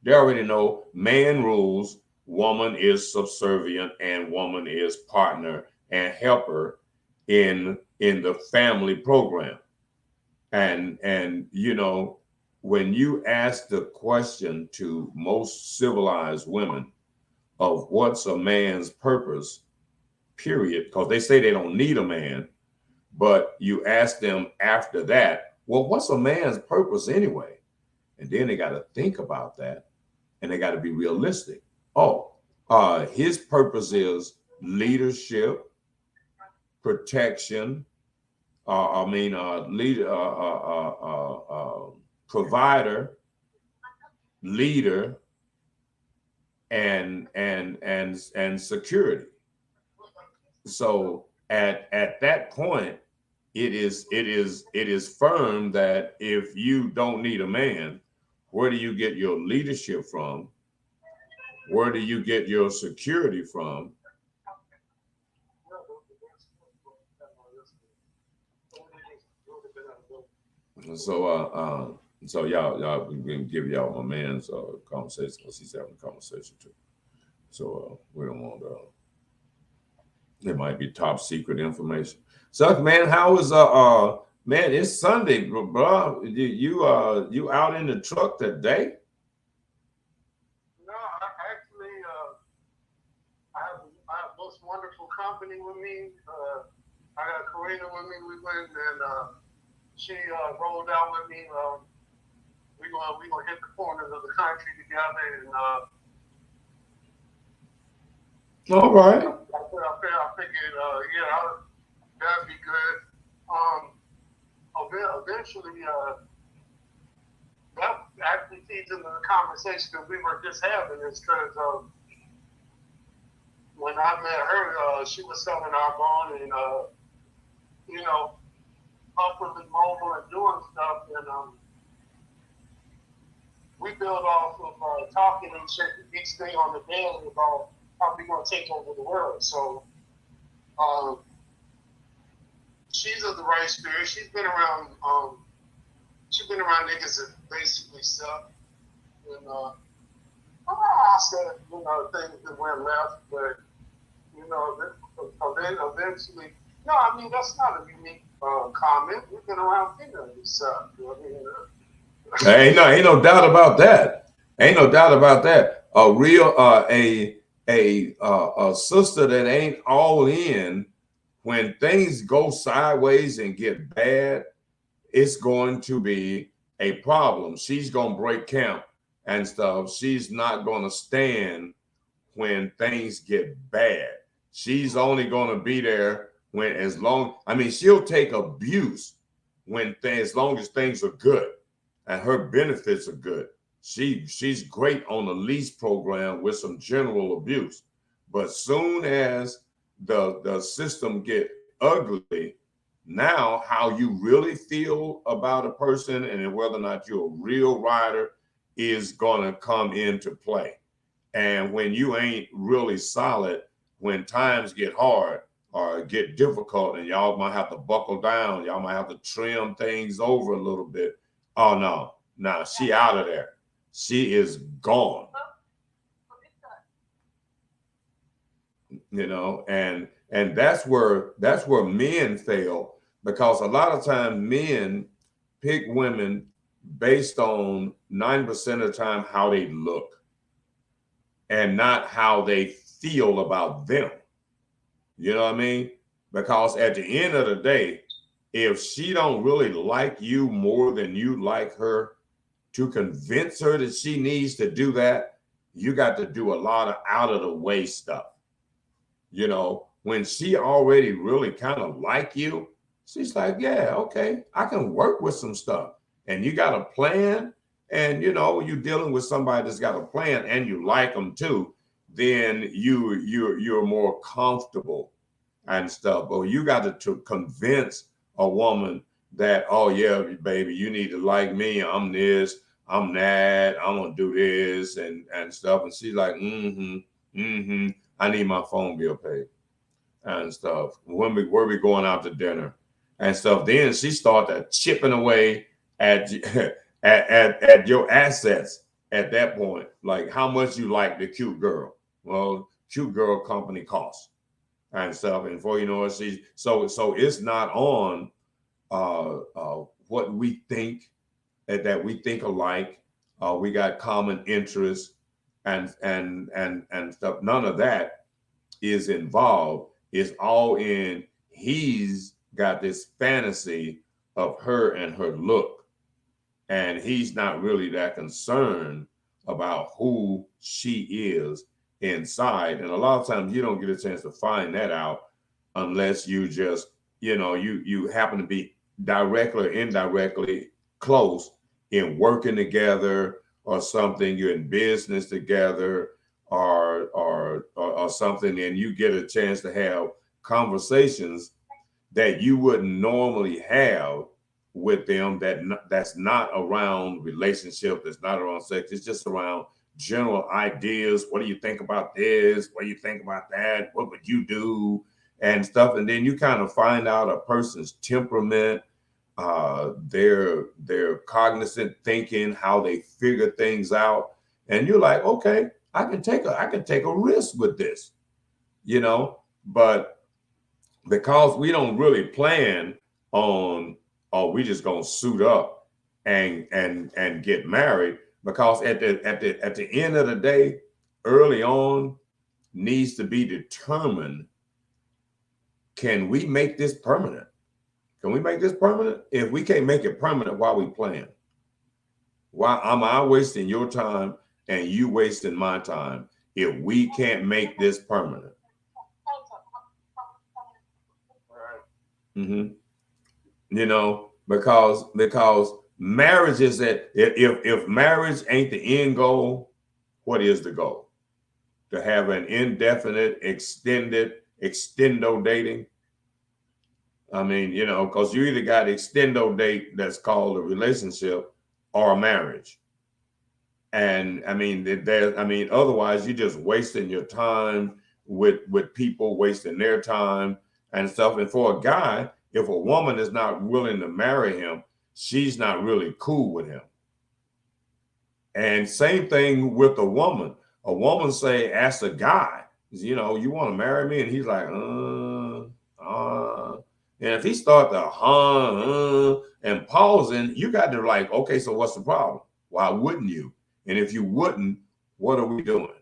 They already know man rules, woman is subservient, and woman is partner and helper in the family program. And you know, when you ask the question to most civilized women of what's a man's purpose, period, because they say they don't need a man, but you ask them after that, well, what's a man's purpose anyway? And then they got to think about that, and they got to be realistic. His purpose is leadership, protection, provider, leader, and security. So at that point, it is firm that if you don't need a man, where do you get your leadership from? Where do you get your security from? So y'all we can give y'all my man's conversation, because he's having a conversation too. So we don't want it might be top secret information. So man, how is man, it's Sunday, bro. You out in the truck today? No, I have most wonderful company with me. I got Karina with me. We went and she rolled out with me. We gonna hit the corners of the country together, and all right. I figured, that'd be good. Eventually, that actually feeds into the conversation that we were just having, is because when I met her, she was selling Arbonne and upwardly mobile and doing stuff, and we build off of talking and shit each day on the daily about how we're gonna take over the world. So she's of the right spirit. She's been around niggas that basically suck. And I said, things that went left, but eventually, no, I mean that's not a unique comment. We've been around females that suck. Ain't no doubt about that. Ain't no doubt about that. A real a sister that ain't all in when things go sideways and get bad, it's going to be a problem. She's gonna break camp and stuff. She's not gonna stand when things get bad. She's only gonna be there she'll take abuse as long as things are good and her benefits are good. She's great on the lease program with some general abuse. But soon as the system get ugly, now how you really feel about a person and whether or not you're a real rider is gonna come into play. And when you ain't really solid, when times get hard or get difficult and y'all might have to buckle down, y'all might have to trim things over a little bit. Oh no, she out of there. She is gone. And that's where men fail, because a lot of times men pick women based on 90% of the time how they look and not how they feel about them. You know what I mean? Because at the end of the day, if she don't really like you more than you like her, to convince her that she needs to do that, you got to do a lot of out of the way stuff. When she already really kind of like you, she's like, yeah, okay, I can work with some stuff. And you got a plan, and you're dealing with somebody that's got a plan and you like them too, then you're more comfortable and stuff. But you got to convince a woman that, oh yeah, baby, you need to like me. I'm this, I'm that, I'm gonna do this and stuff. And she's like, I need my phone bill paid and stuff. Where we going out to dinner and stuff. Then she started chipping away at your assets at that point. Like how much you like the cute girl. Well, cute girl company costs and stuff. And before you know it, so it's not on what we think that we think alike. We got common interests and stuff. None of that is involved. It's all in he's got this fantasy of her and her look, and he's not really that concerned about who she is inside. And a lot of times you don't get a chance to find that out unless you just, you happen to be directly or indirectly close in working together or something. You're in business together or something, and you get a chance to have conversations that you wouldn't normally have with them, that's not around relationship, that's not around sex. It's just around general ideas. What do you think about this? What do you think about that? What would you do? And stuff. And then you kind of find out a person's temperament, their cognizant thinking, how they figure things out. And you're like, okay, I can take a risk with this, but because we don't really plan on, we just gonna suit up and get married, because at the end of the day, early on needs to be determined. Can we make this permanent? Can we make this permanent? If we can't make it permanent, why we plan? Why am I wasting your time and you wasting my time if we can't make this permanent? Because marriage is that if marriage ain't the end goal, what is the goal? To have an indefinite, extendo dating. I mean, because you either got extendo date that's called a relationship or a marriage. And I mean, otherwise you're just wasting your time with people, wasting their time and stuff. And for a guy, if a woman is not willing to marry him, she's not really cool with him. And same thing with a woman. A woman say, ask a guy, you know, you want to marry me? And he's like, and if he start to and pausing, you got to like, okay, so what's the problem? Why wouldn't you? And if you wouldn't, what are we doing?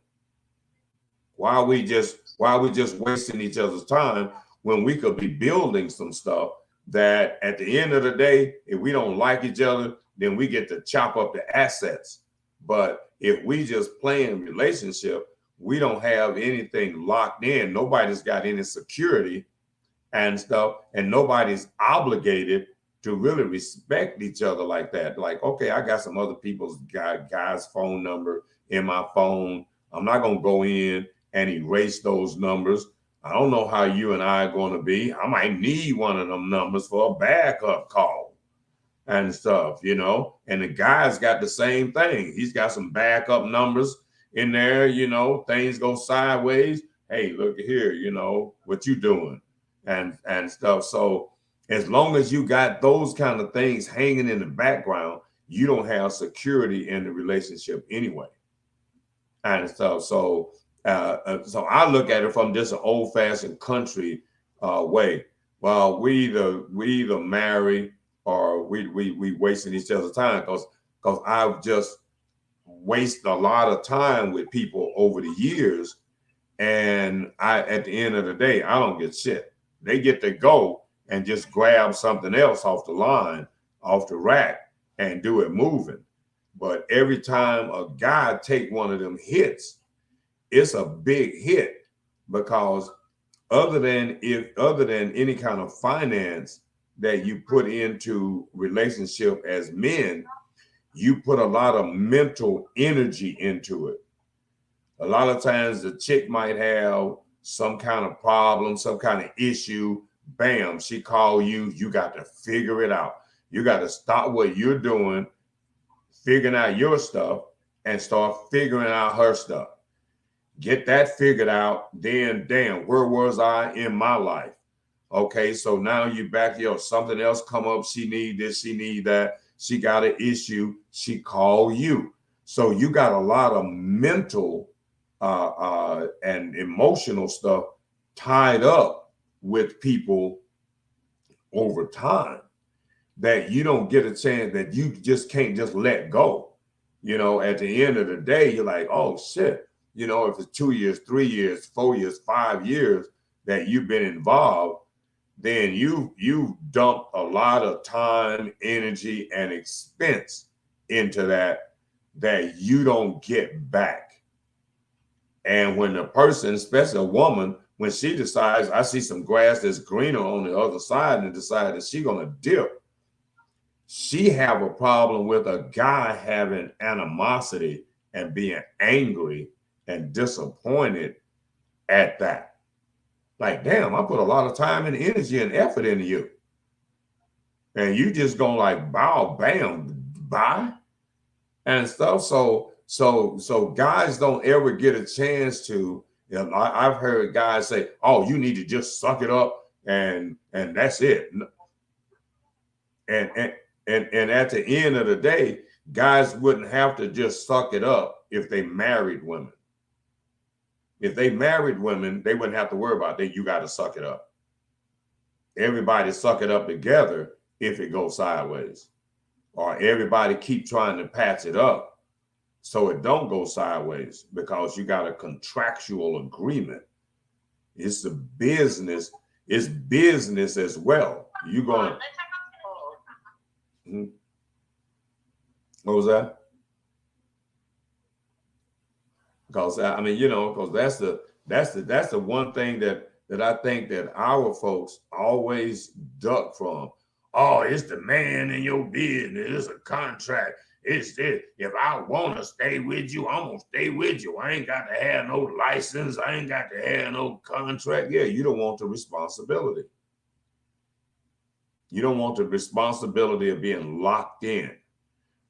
Why are we just wasting each other's time when we could be building some stuff that at the end of the day, if we don't like each other, then we get to chop up the assets. But if we just play in relationship, we don't have anything locked in. Nobody's got any security and stuff, and nobody's obligated to really respect each other like that. Like, okay, I got some other people's guy's phone number in my phone. I'm not going to go in and erase those numbers. I don't know how you and I are going to be. I might need one of them numbers for a backup call and stuff, you know. And the guy's got the same thing. He's got some backup numbers in there, you know. Things go sideways. Hey, look here, you know, what you doing and stuff. So as long as you got those kind of things hanging in the background, you don't have security in the relationship anyway and stuff. So I look at it from just an old-fashioned country way. Well, we either marry or we wasting each other's time, because I've just wasted a lot of time with people over the years, and at the end of the day, I don't get shit. They get to go and just grab something else off the line, off the rack, and do it moving. But every time a guy take one of them hits, it's a big hit, because other than any kind of finance that you put into relationship as men, you put a lot of mental energy into it. A lot of times the chick might have some kind of problem, some kind of issue. Bam, she call you. You got to figure it out. You got to stop what you're doing, figuring out your stuff, and start figuring out her stuff. Get that figured out. Then, damn, where was I in my life? Okay, so now you back, something else come up. She need this, she need that. She got an issue. She call you. So you got a lot of mental and emotional stuff tied up with people over time that you don't get a chance, that you just can't just let go. You know, at the end of the day, you're like, oh shit. You know, if it's 2 years, 3 years, 4 years, 5 years that you've been involved, then you dumped a lot of time, energy, and expense into that you don't get back. And when the person, especially a woman, when she decides, I see some grass that's greener on the other side, and decide that she's gonna dip, she have a problem with a guy having animosity and being angry and disappointed at that. Like, damn, I put a lot of time and energy and effort into you, and you just gonna like bow, bam, bye and stuff. So guys don't ever get a chance to. You know, I've heard guys say, "Oh, you need to just suck it up and that's it." And at the end of the day, guys wouldn't have to just suck it up if they married women. If they married women, they wouldn't have to worry about that. You got to suck it up. Everybody suck it up together if it goes sideways, or everybody keep trying to patch it up so it don't go sideways, because you got a contractual agreement. It's a business. It's business as well. You going? What was that? Because I mean, you know, because that's the one thing that I think that our folks always duck from. Oh, it's the man in your business. It's a contract. It's this. If I want to stay with you, I'm gonna stay with you. I ain't got to have no license. I ain't got to have no contract. Yeah, you don't want the responsibility. You don't want the responsibility of being locked in.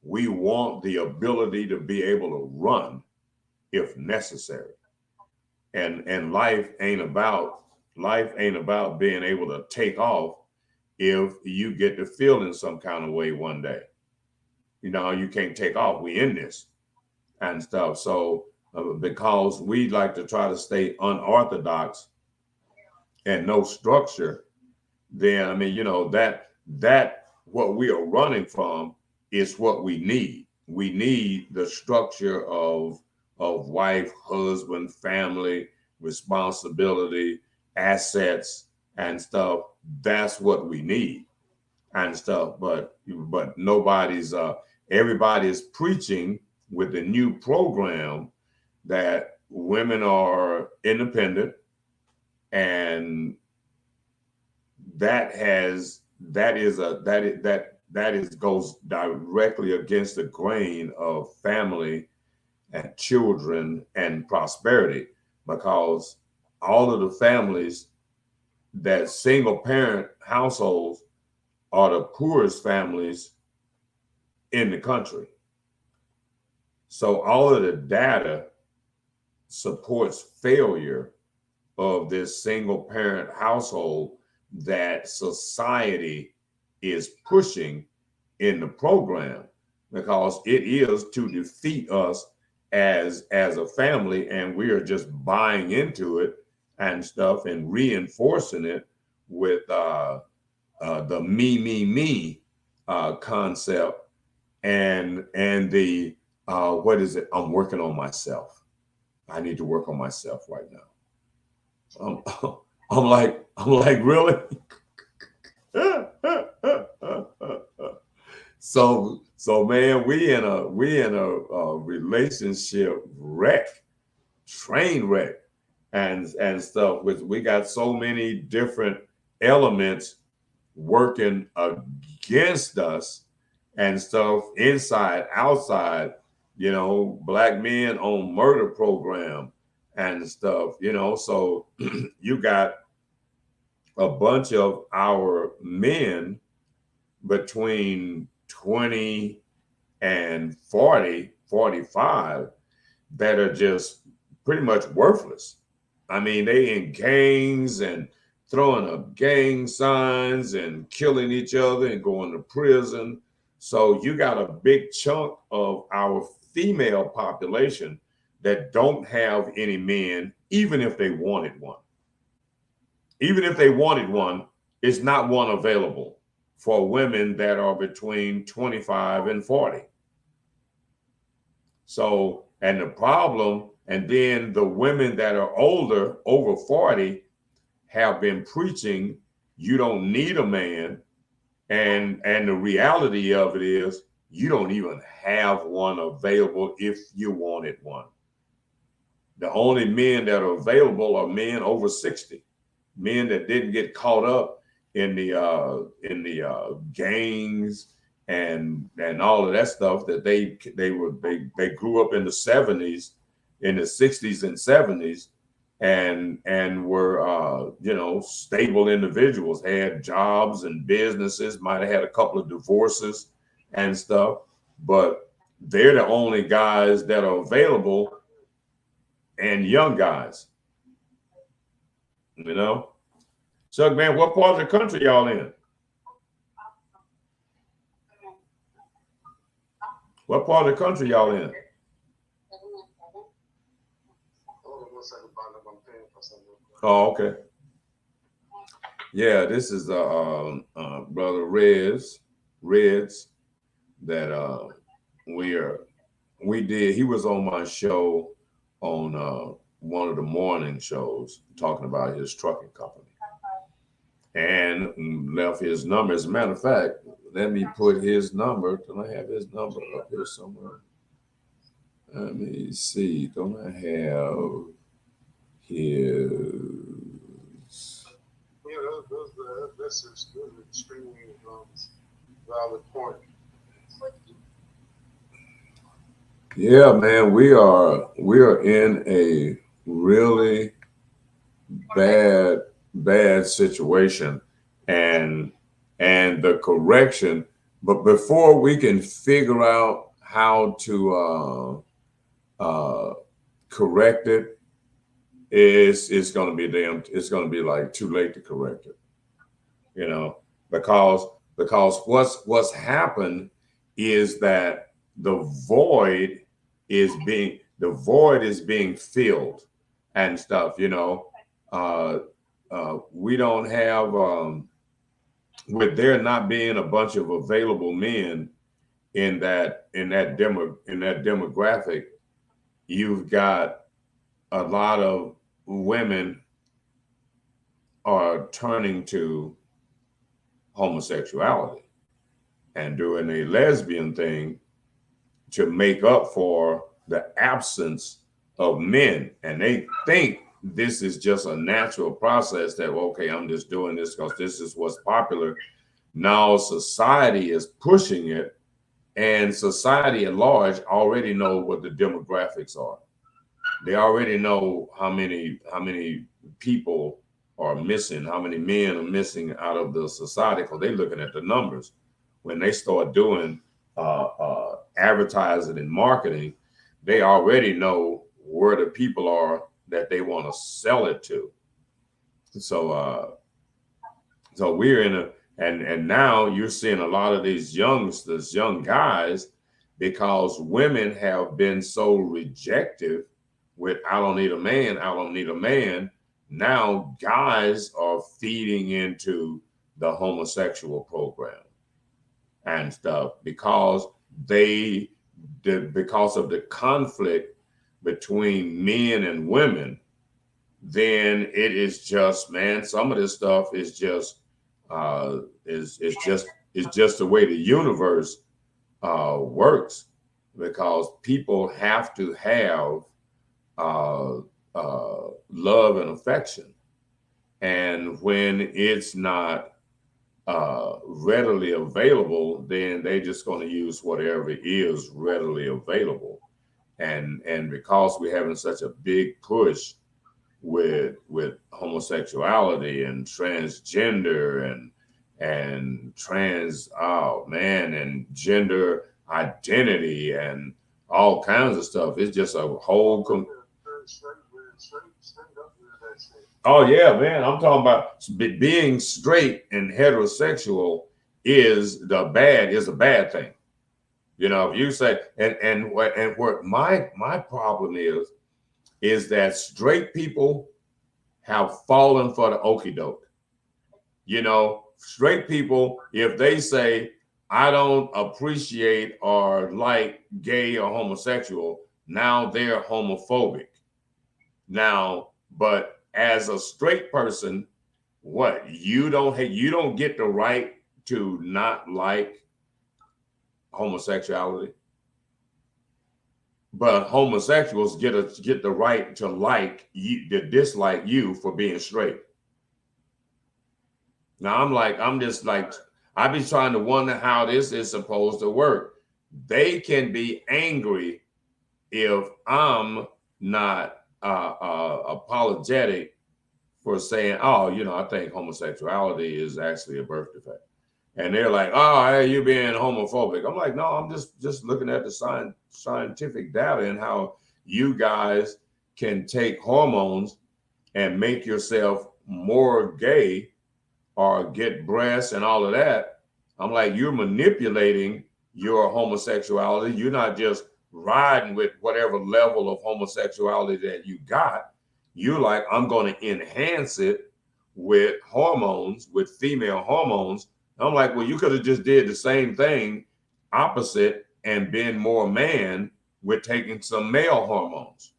We want the ability to be able to run if necessary. And life ain't about being able to take off if you get to feel in some kind of way one day. You know, you can't take off. We in this and stuff. So because we like to try to stay unorthodox and no structure, then I mean, you know, that what we are running from is what we need. We need the structure of wife, husband, family, responsibility, assets, and stuff. That's what we need and stuff. But nobody's everybody is preaching with the new program that women are independent, and that goes directly against the grain of family and children and prosperity, because all of the families that single parent households are the poorest families in the country. So all of the data supports failure of this single parent household that society is pushing in the program, because it is to defeat us as a family, and we are just buying into it and stuff and reinforcing it with the me concept and the what is it? I'm working on myself. I need to work on myself right now. I'm like really. So man, we in a relationship wreck, train wreck, and stuff. We got so many different elements working against us and stuff, inside, outside. You know, black men on murder program and stuff. You know, so you got a bunch of our men between 20 and 40, 45 that are just pretty much worthless. I mean, they in gangs and throwing up gang signs and killing each other and going to prison. So you got a big chunk of our female population that don't have any men, even if they wanted one. Even if they wanted one, it's not one available for women that are between 25 and 40. So, and the problem, and then the women that are older, over 40, have been preaching, you don't need a man. And the reality of it is, you don't even have one available if you wanted one. The only men that are available are men over 60, men that didn't get caught up in the gangs and all of that stuff, that they grew up in the 70s, in the 60s and 70s, and were you know, stable individuals, had jobs and businesses, might have had a couple of divorces and stuff, but they're the only guys that are available, and young guys, you know. So, man, what part of the country y'all in? What part of the country y'all in? Oh, okay. Yeah, this is brother Reds that he was on my show on one of the morning shows talking about his trucking company and left his number. As a matter of fact, let me put his number. Don't I have his number up here somewhere? Let me see. Don't I have his? Yeah, that's extremely valid point. Yeah, man, we are in a really bad situation, and the correction But before we can figure out how to correct it, it's going to be it's going to be like too late to correct it, you know, because what's happened is that the void is being filled and stuff, you know. We don't have with there not being a bunch of available men in that demographic. You've got a lot of women are turning to homosexuality and doing a lesbian thing to make up for the absence of men. And they think this is just a natural process that, okay, I'm just doing this because this is what's popular. Now society is pushing it, and society at large already know what the demographics are. They already know how many people are missing, how many men are missing out of the society, because they're looking at the numbers. When they start doing advertising and marketing, they already know where the people are that they want to sell it to. So so we're in and now you're seeing a lot of these young guys, because women have been so rejective with I don't need a man, I don't need a man. Now guys are feeding into the homosexual program and stuff because because of the conflict between men and women. Then it is just, man, some of this stuff is just just the way the universe works, because people have to have love and affection, and when it's not readily available, then they're just going to use whatever is readily available. And because we're having such a big push with homosexuality and transgender and trans and gender identity and all kinds of stuff, it's just a whole oh yeah, man, I'm talking about being straight and heterosexual is a bad thing. You know, if you say and what my problem is that straight people have fallen for the okie doke. You know, straight people, if they say, I don't appreciate or like gay or homosexual, now they're homophobic. Now, but as a straight person, what you don't get the right to not like homosexuality, but homosexuals get the right to like you, to dislike you for being straight. Now I'm just like I be trying to wonder how this is supposed to work. They can be angry if I'm not apologetic for saying, oh, you know, I think homosexuality is actually a birth defect. And they're like, oh, hey, you're being homophobic. I'm like, no, I'm just looking at the scientific data and how you guys can take hormones and make yourself more gay or get breasts and all of that. I'm like, you're manipulating your homosexuality. You're not just riding with whatever level of homosexuality that you got. You're like, I'm going to enhance it with hormones, with female hormones. I'm like, well, you could have just did the same thing opposite and been more man with taking some male hormones.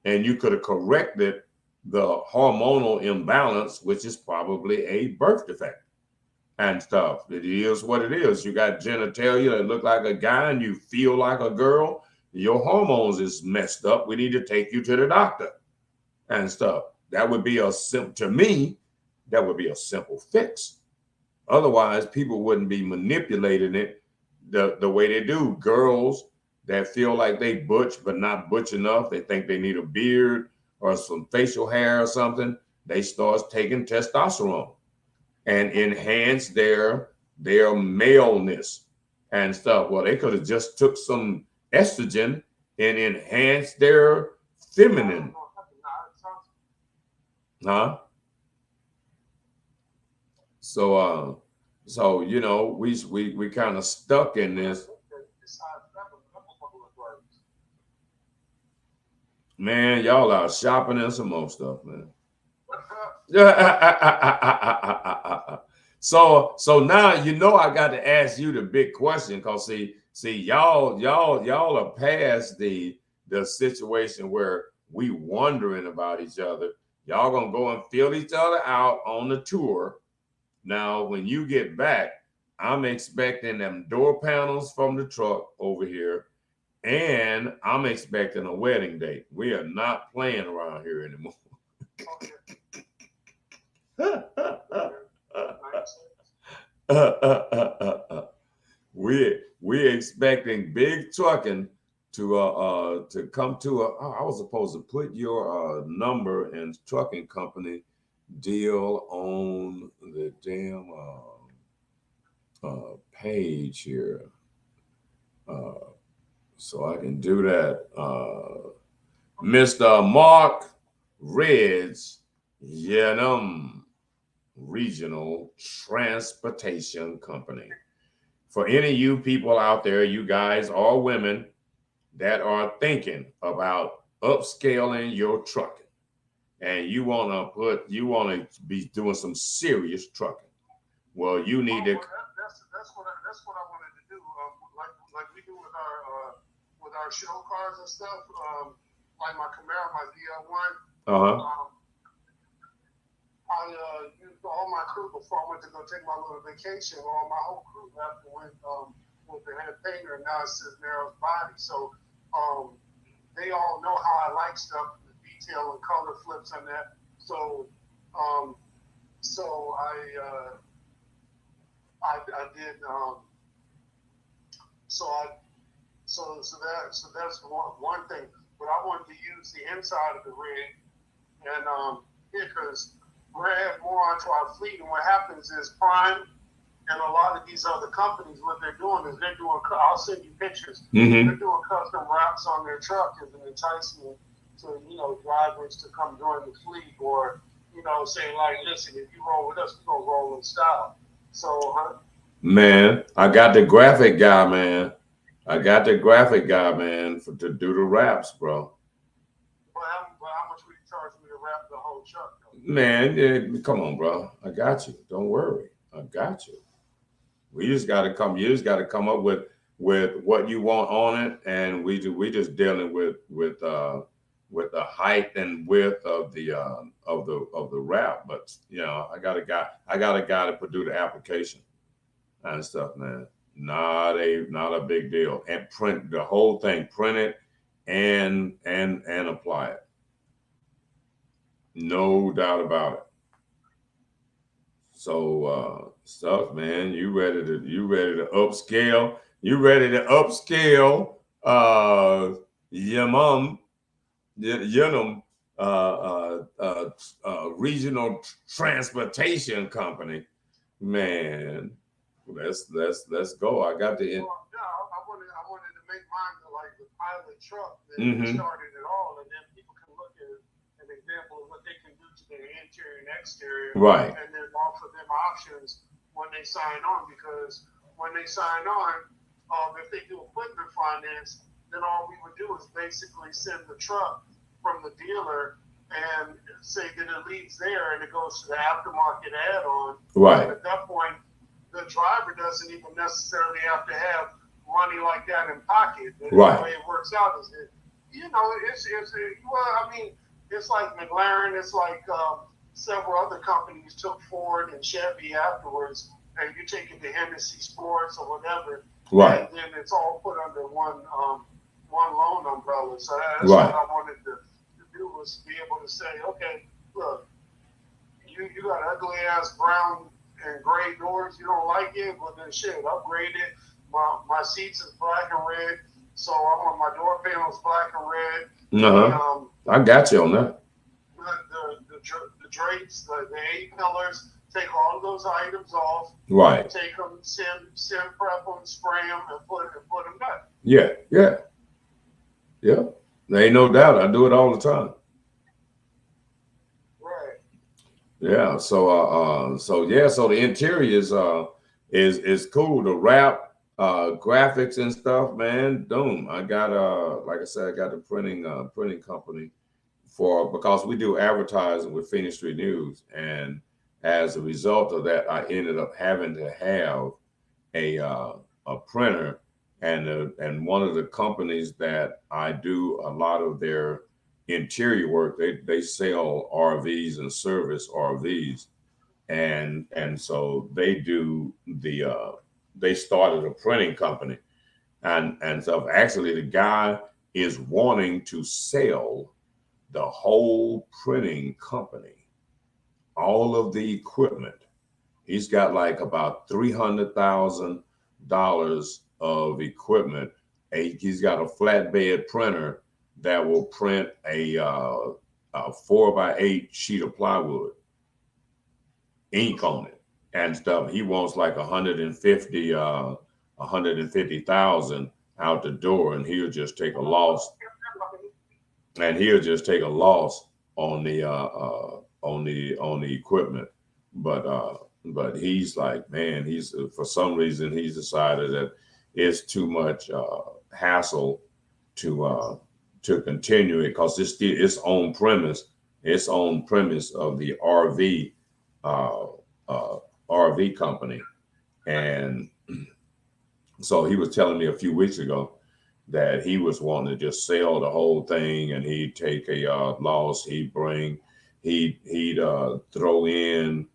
And you could have corrected the hormonal imbalance, which is probably a birth defect and stuff. It is what it is. You got genitalia that look like a guy and you feel like a girl. Your hormones is messed up. We need to take you to the doctor and stuff. That would be to me, that would be a simple fix. Otherwise, people wouldn't be manipulating it the way they do. Girls that feel like they butch, but not butch enough. They think they need a beard or some facial hair or something. They start taking testosterone and enhance their maleness and stuff. Well, they could have just took some estrogen and enhanced their feminine. Huh? So you know, we kind of stuck in this. Man, y'all are shopping and some more stuff, man. So now you know I got to ask you the big question, cause see y'all are past the situation where we wondering about each other. Y'all gonna go and fill each other out on the tour. Now, when you get back, I'm expecting them door panels from the truck over here, and I'm expecting a wedding date. We are not playing around here anymore. We're expecting big trucking to come to I was supposed to put your number and trucking company deal on the damn page here, so I can do that. Mr. Mark Reds, Yenum Regional Transportation Company. For any of you people out there, you guys or women that are thinking about upscaling your trucking, and you want to be doing some serious trucking, well, you need to. That's what I wanted to do. Like we do with our show cars and stuff. Like my Camaro, my DL1. I used all my crew before I went to go take my little vacation. All my whole crew after went with the head painter, and now it's Cisneros body. So they all know how I like stuff, the detail and color flips on that. So that's one thing. But I wanted to use the inside of the rig, and because we're adding more onto our fleet, and what happens is Prime and a lot of these other companies, what they're doing is they're doing. I'll send you pictures. Mm-hmm. They're doing custom wraps on their truck as an enticement to drivers to come join the fleet, or saying like, listen, if you roll with us, we're gonna roll in style. So, man, I got the graphic guy, man. To do the wraps, bro. But how much would you charge me to wrap the whole truck, though? Man, come on, bro. I got you. Don't worry. I got you. You just got to come up with what you want on it, and we just dealing with the height and width of the wrap. But I got a guy to do the application and stuff, man. Not a big deal. And print the whole thing, print it and apply it. No doubt about it. So stuff, man. You ready to upscale? You ready to upscale Yenum Regional Transportation Company, man. Let's go. I got the. I wanted to make mine like the pilot truck that Mm-hmm. started it all, and then people can look at an example of what they can do to their interior and exterior, Right? And then offer them options when they sign on. Because when they sign on, if they do equipment finance, then all we would do is basically send the truck from the dealer and say that it leaves there and it goes to the aftermarket add-on. Right. And at that point, the driver doesn't even necessarily have to have money like that in pocket. Right. The way it works out is that, it's like McLaren, it's like several other companies took Ford and Chevy afterwards, and you take it to Hennessy Sports or whatever. Right. And then it's all put under one loan umbrella. So that's right. what I wanted to do, was be able to say, okay, look, you got ugly ass brown and gray doors, you don't like it, well then shit, upgrade it. My seats is black and red, so I want my door panels black and red. I got you on that. The drapes, the A pillars, take all of those items off. Right. Take them, send prep them, spray them, and put them back. Yeah. There ain't no doubt. I do it all the time. Right. Yeah. So the interior is cool. The wrap, graphics and stuff, man. Boom. I got like I said, I got the printing company because we do advertising with Phoenix Street News, and as a result of that, I ended up having to have a printer, and one of the companies that I do a lot of their interior work, they sell RVs and service RVs, and so they do they started a printing company, and so actually the guy is wanting to sell the whole printing company, all of the equipment. He's got like about $300,000 of equipment. He's got a flatbed printer that will print a 4x8 sheet of plywood, ink on it and stuff. He wants like 150,000 out the door, and he'll just take a loss. And he'll just take a loss on the equipment, but he's like, man, for some reason he's decided that it's too much hassle to continue it, because it's its own premise of the RV company, and so he was telling me a few weeks ago that he was wanting to just sell the whole thing, and he'd take a loss. He'd throw in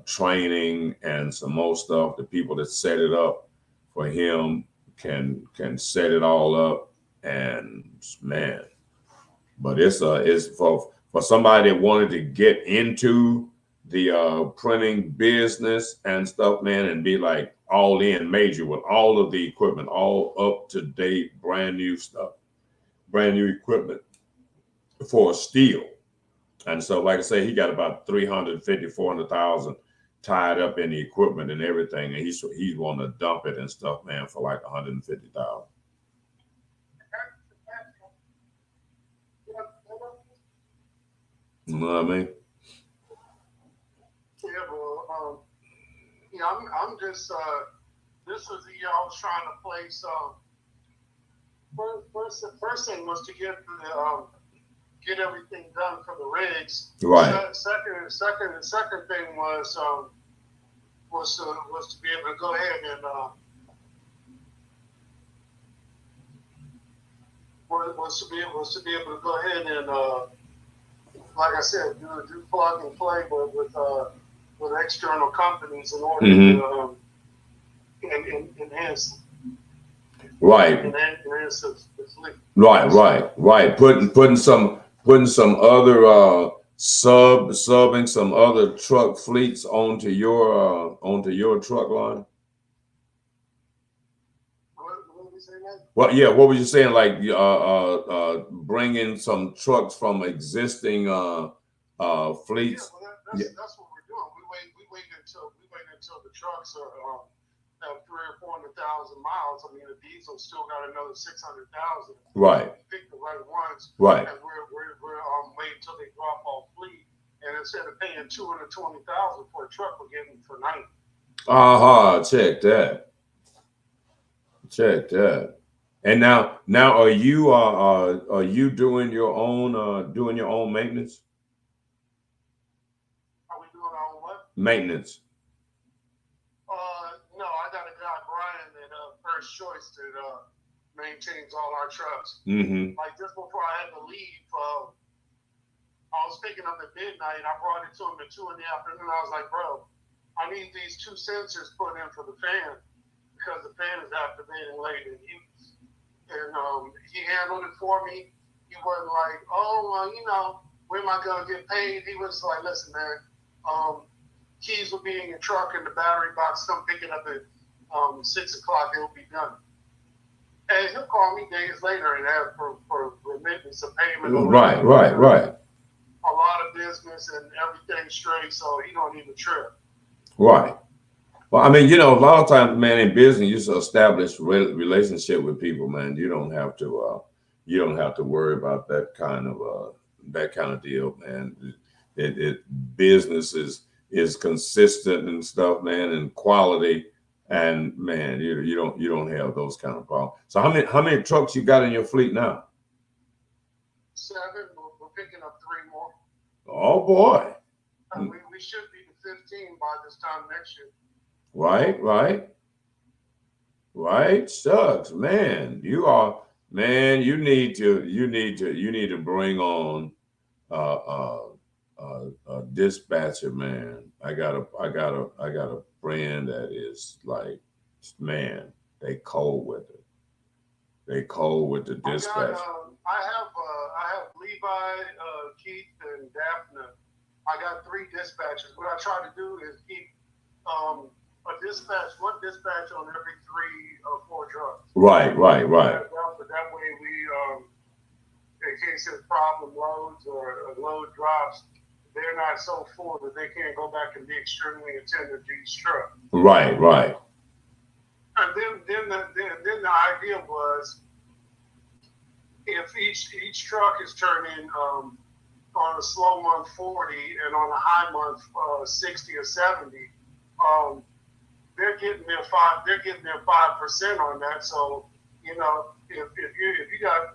training and some more stuff. The people that set it up for him can set it all up, and man, but it's for somebody that wanted to get into the printing business and stuff, man, and be like all in major with all of the equipment, all up to date, brand new stuff, brand new equipment for steel. And so, like I say, he got about 400,000 tied up in the equipment and everything, and he's want to dump it and stuff, man, for like 150,000. You know what I mean? Yeah, well, I'm just, this was the year I was trying to place, first thing was to get everything done for the rigs. Right. Second thing was to be able to go ahead and, was to be able to go ahead and, like I said, do plug and play with external companies in order to enhance. Right. Enhance the fleet. Right. Putting some other subbing some other truck fleets onto your truck line. What were you saying? Well, yeah. What were you saying? Like bringing some trucks from existing fleets. Yeah, well, that's what we're doing. We wait until the trucks are have 300,000 or 400,000 miles. I mean, the diesel still got another 600,000. Right. Pick the right ones. Right. And we're waiting until they drop off fleet, and instead of paying 220,000 for a truck, we're getting for 90. Check that. And now are you doing your own maintenance? Are we doing our own what? Maintenance. No, I got a guy, Brian, at First Choice that maintains all our trucks. Mm-hmm. Like just before I had to leave, I was picking up at midnight. I brought it to him at 2 in the afternoon. I was like, bro, I need these 2 sensors put in for the fan because the fan is activating late in use. And he handled it for me. He wasn't like, oh, well, when am I going to get paid? He was like, listen, man, keys will be in your truck and the battery box. Come pick it up at 6 o'clock. It'll be done. And he'll call me days later and ask for remittance of payment. Right. a lot of business and everything straight, so he don't even trip. Right. Well, I mean, a lot of times, man, in business, you just establish relationship with people, man. You don't have to worry about that kind of deal, man. Business is consistent and stuff, man, and quality, and man, you don't have those kind of problems. So how many trucks you got in your fleet now? 7. We're picking up 3 more. Oh boy. And we should be to 15 by this time next year. Right. Shucks, man. You need to bring on a dispatcher, man. I got a friend that is like, man, they cold with it. They cold with the dispatch. I have Levi, Keith, and Daphne. I got 3 dispatchers. What I try to do is keep one dispatch on every 3 or 4 trucks. Right. That way we, in case there's problem loads or a load drops, they're not so full that they can't go back and be extremely attentive to each truck. Right. And then the idea was, if each truck is turning on a slow month 40 and on a high month 60 or 70, they're getting their 5% on that. So if you got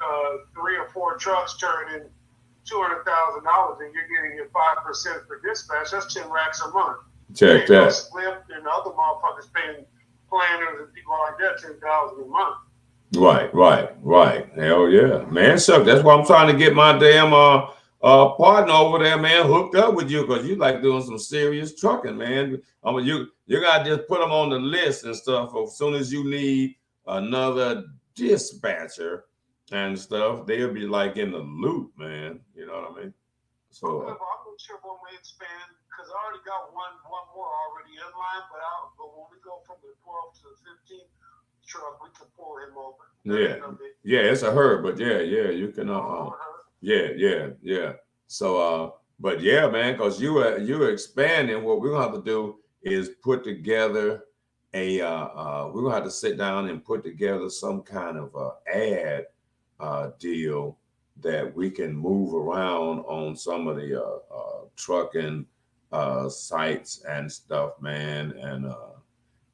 3 or 4 trucks turning $200,000 and you're getting your 5% for dispatch, that's 10 racks a month. Check that. Slip and other motherfuckers paying planners and people like that $10,000 a month. Right. Hell yeah, man. So that's why I'm trying to get my damn partner over there, man, hooked up with you, because you like doing some serious trucking, man. You gotta just put them on the list and stuff. As soon as you need another dispatcher and stuff, they'll be like in the loop, man. You know what I mean? So I'm not sure when we expand, because I already got one more already in line, but when we go from the 12 to the 15 truck, we can pull him over. Yeah, it's a herd, but yeah, you can. Yeah. So, but yeah, man, because you expanding. What we're gonna have to do is put together we're gonna have to sit down and put together some kind of ad deal that we can move around on some of the trucking sites and stuff, man.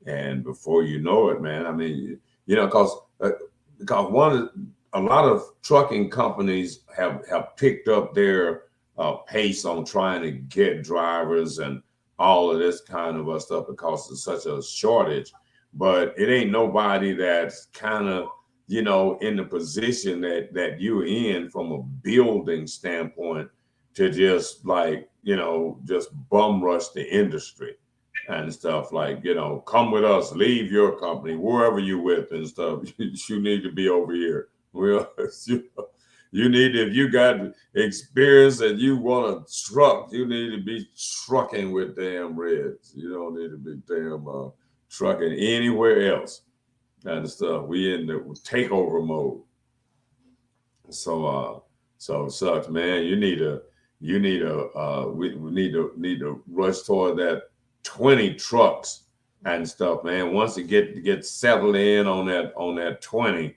And before you know it, man, I mean, because a lot of trucking companies have picked up their pace on trying to get drivers and all of this kind of stuff because there's such a shortage. But it ain't nobody that's kind of, in the position that you're in from a building standpoint to just just bum rush the industry and stuff, like, come with us, leave your company, wherever you with and stuff. You need to be over here. Well, you need, if you got experience and you want to truck, you need to be trucking with damn Reds. You don't need to be damn trucking anywhere else and stuff. We in the takeover mode. So sucks, man. We need to rush toward that 20 trucks and stuff, man. Once it get settled in on that 20,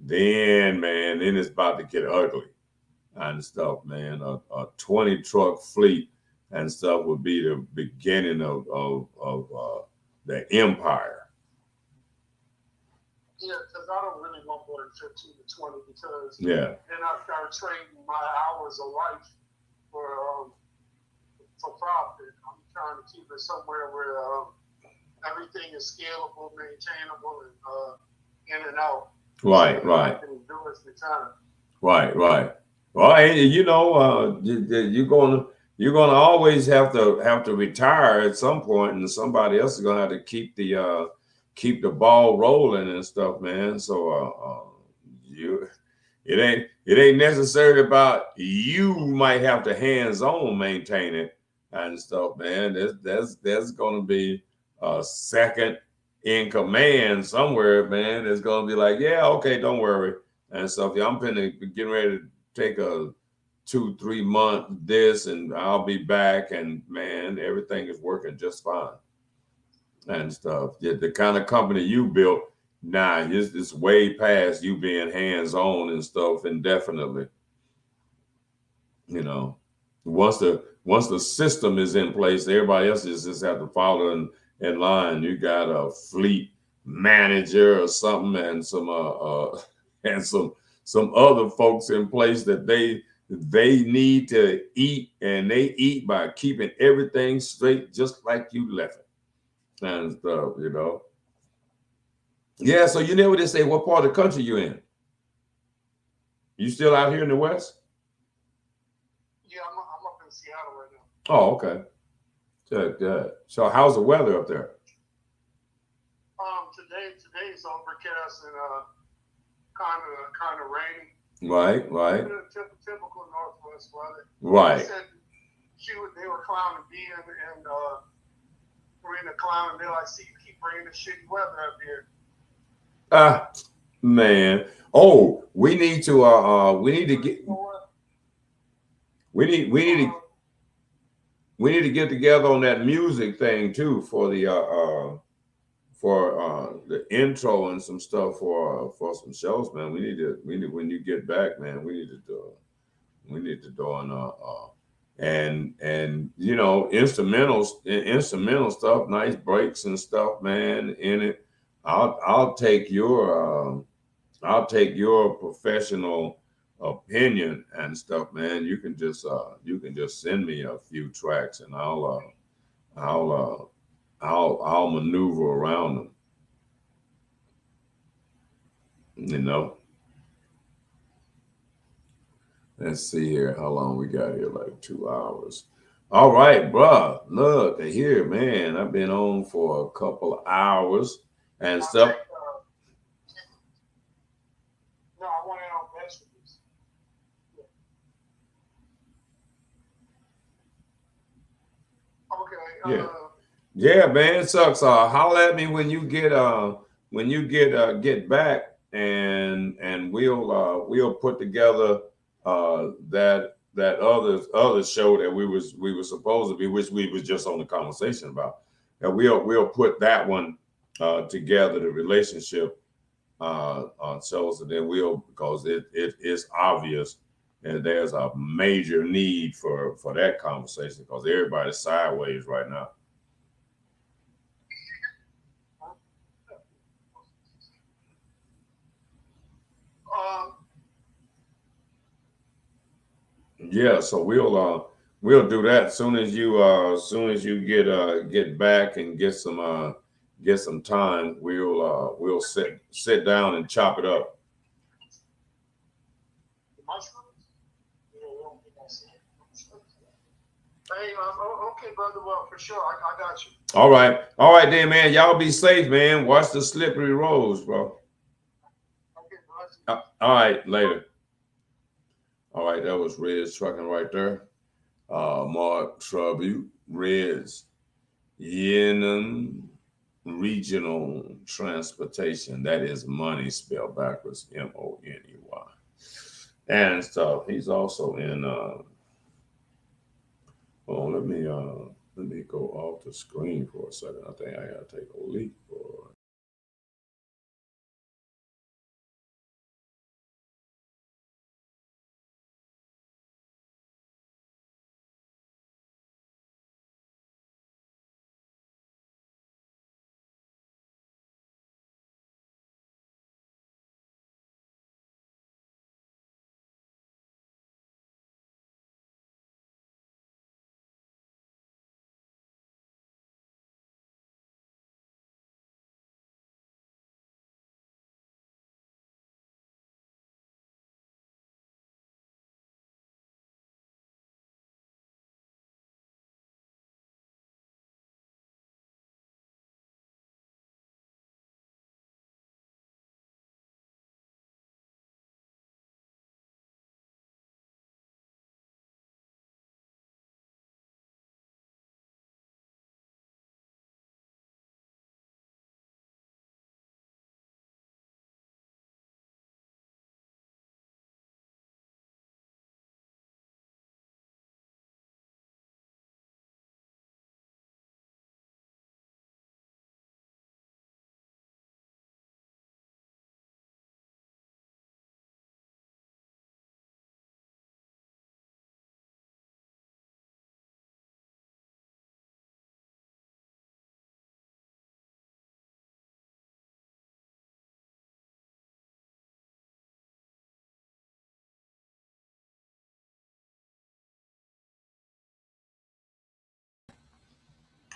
then it's about to get ugly and stuff, man. A 20 truck fleet and stuff would be the beginning of the empire. Yeah, because I don't really want more than 15 to 20, because then I start trading my hours of life for profit. I'm trying to keep it somewhere where everything is scalable, maintainable, and in and out. Right. Well, you're gonna always have to retire at some point, and somebody else is gonna have to keep the ball rolling and stuff, man. So it ain't necessarily about you. Might have to hands-on maintain it and stuff, man. There's gonna be a second in command somewhere, man. It's gonna be like, yeah, okay, don't worry and stuff. Yeah, I'm getting ready to take a 2-3 months this, and I'll be back, and man, everything is working just fine and stuff. Yeah, the kind of company you built, nah, it's way past you being hands-on and stuff indefinitely. You know, once the system is in place, everybody else just have to follow in line. You got a fleet manager or something, and some and some other folks in place that they need to eat, and they eat by keeping everything straight, just like you left it and stuff. You know. Yeah. So you never did say what part of the country you in. You still out here in the West? Yeah, I'm up in Seattle right now. Oh, okay. Good. So how's the weather up there? Today's overcast and kind of rainy. Right. Typical Northwest weather. Right. They said they were clowning B and Marina clowning. They're like, see, you keep bringing the shitty weather up here. Man. Oh, we need to get together on that music thing too for the intro and some stuff for some shows, man. We need when you get back, man, we need to do and you know, instrumental stuff, nice breaks and stuff, man, in it. I'll take your professional opinion and stuff, man. You can just send me a few tracks, and I'll maneuver around them. You know. Let's see here. How long we got here? Like 2 hours. All right, bruh. Look here, man. I've been on for a couple of hours and stuff. No, I want it on vegetables. Okay. Yeah. Yeah, man. It sucks. Holler at me when you get back, and we'll put together that other show that we were supposed to be, which we was just on the conversation about. And we'll put that one together, the relationship on shows, and then because it is obvious and there's a major need for that conversation because everybody's sideways right now. Yeah, so we'll do that as soon as you get back and get some time. We'll sit down and chop it up. Hey, okay, brother. Well, for sure, I got you. All right, then, man. Y'all be safe, man. Watch the slippery roads, bro. Okay, all right, later. All right, that was Reds Trucking right there. Mark Tribute, Reds Yenon Regional Transportation. That is money spelled backwards, Money. And stuff. He's also in. Let me go off the screen for a second. I think I gotta take a leak for.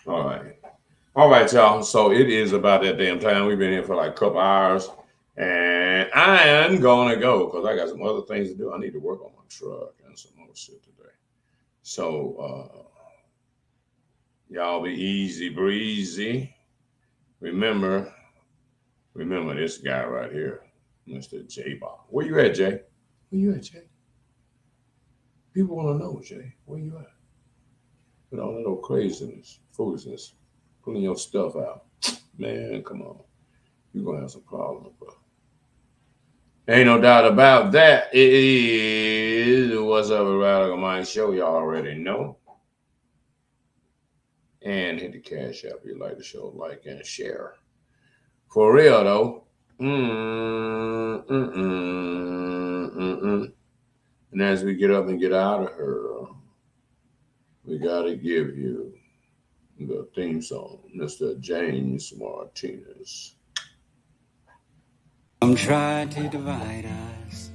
All right. All right, y'all. So it is about that damn time. We've been here for like a couple hours. And I'm going to go because I got some other things to do. I need to work on my truck and some other shit today. So y'all be easy breezy. Remember this guy right here, Mr. J-Bob. Where you at, Jay? Where you at, Jay? People want to know, Jay. Where you at? With all that old craziness, foolishness, pulling your stuff out. Man, come on. You're going to have some problems, bro. Ain't no doubt about that. It is What's Up with Radical Mind Show. Y'all already know. And hit the cash app if you like the show, like and share. For real, though. And as we get up and get out of here, we got to give you the theme song, Mr. James Martinez. Some try to divide us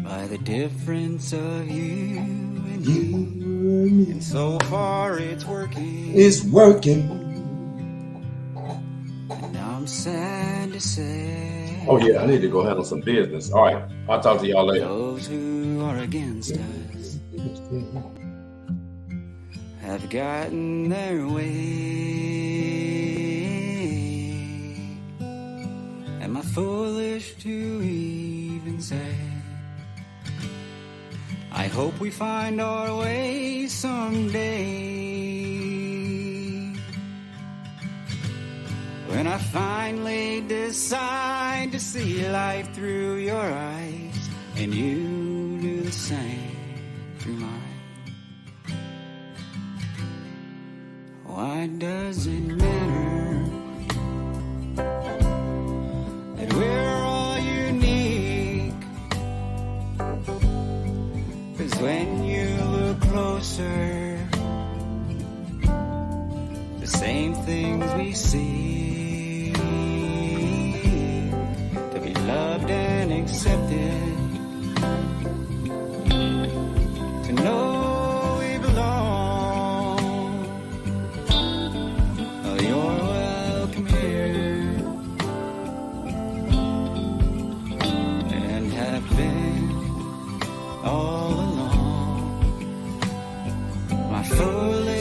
by the difference of you and you. And so far it's working. It's working. And I'm sad to say. Oh, yeah, I need to go handle some business. All right, I'll talk to y'all later. Those who are against us have gotten their way. Am I foolish to even say? I hope we find our way someday. When I finally decide to see life through your eyes, and you do the same through mine. Why does it matter that we're all unique? 'Cause when you look closer, the same things we see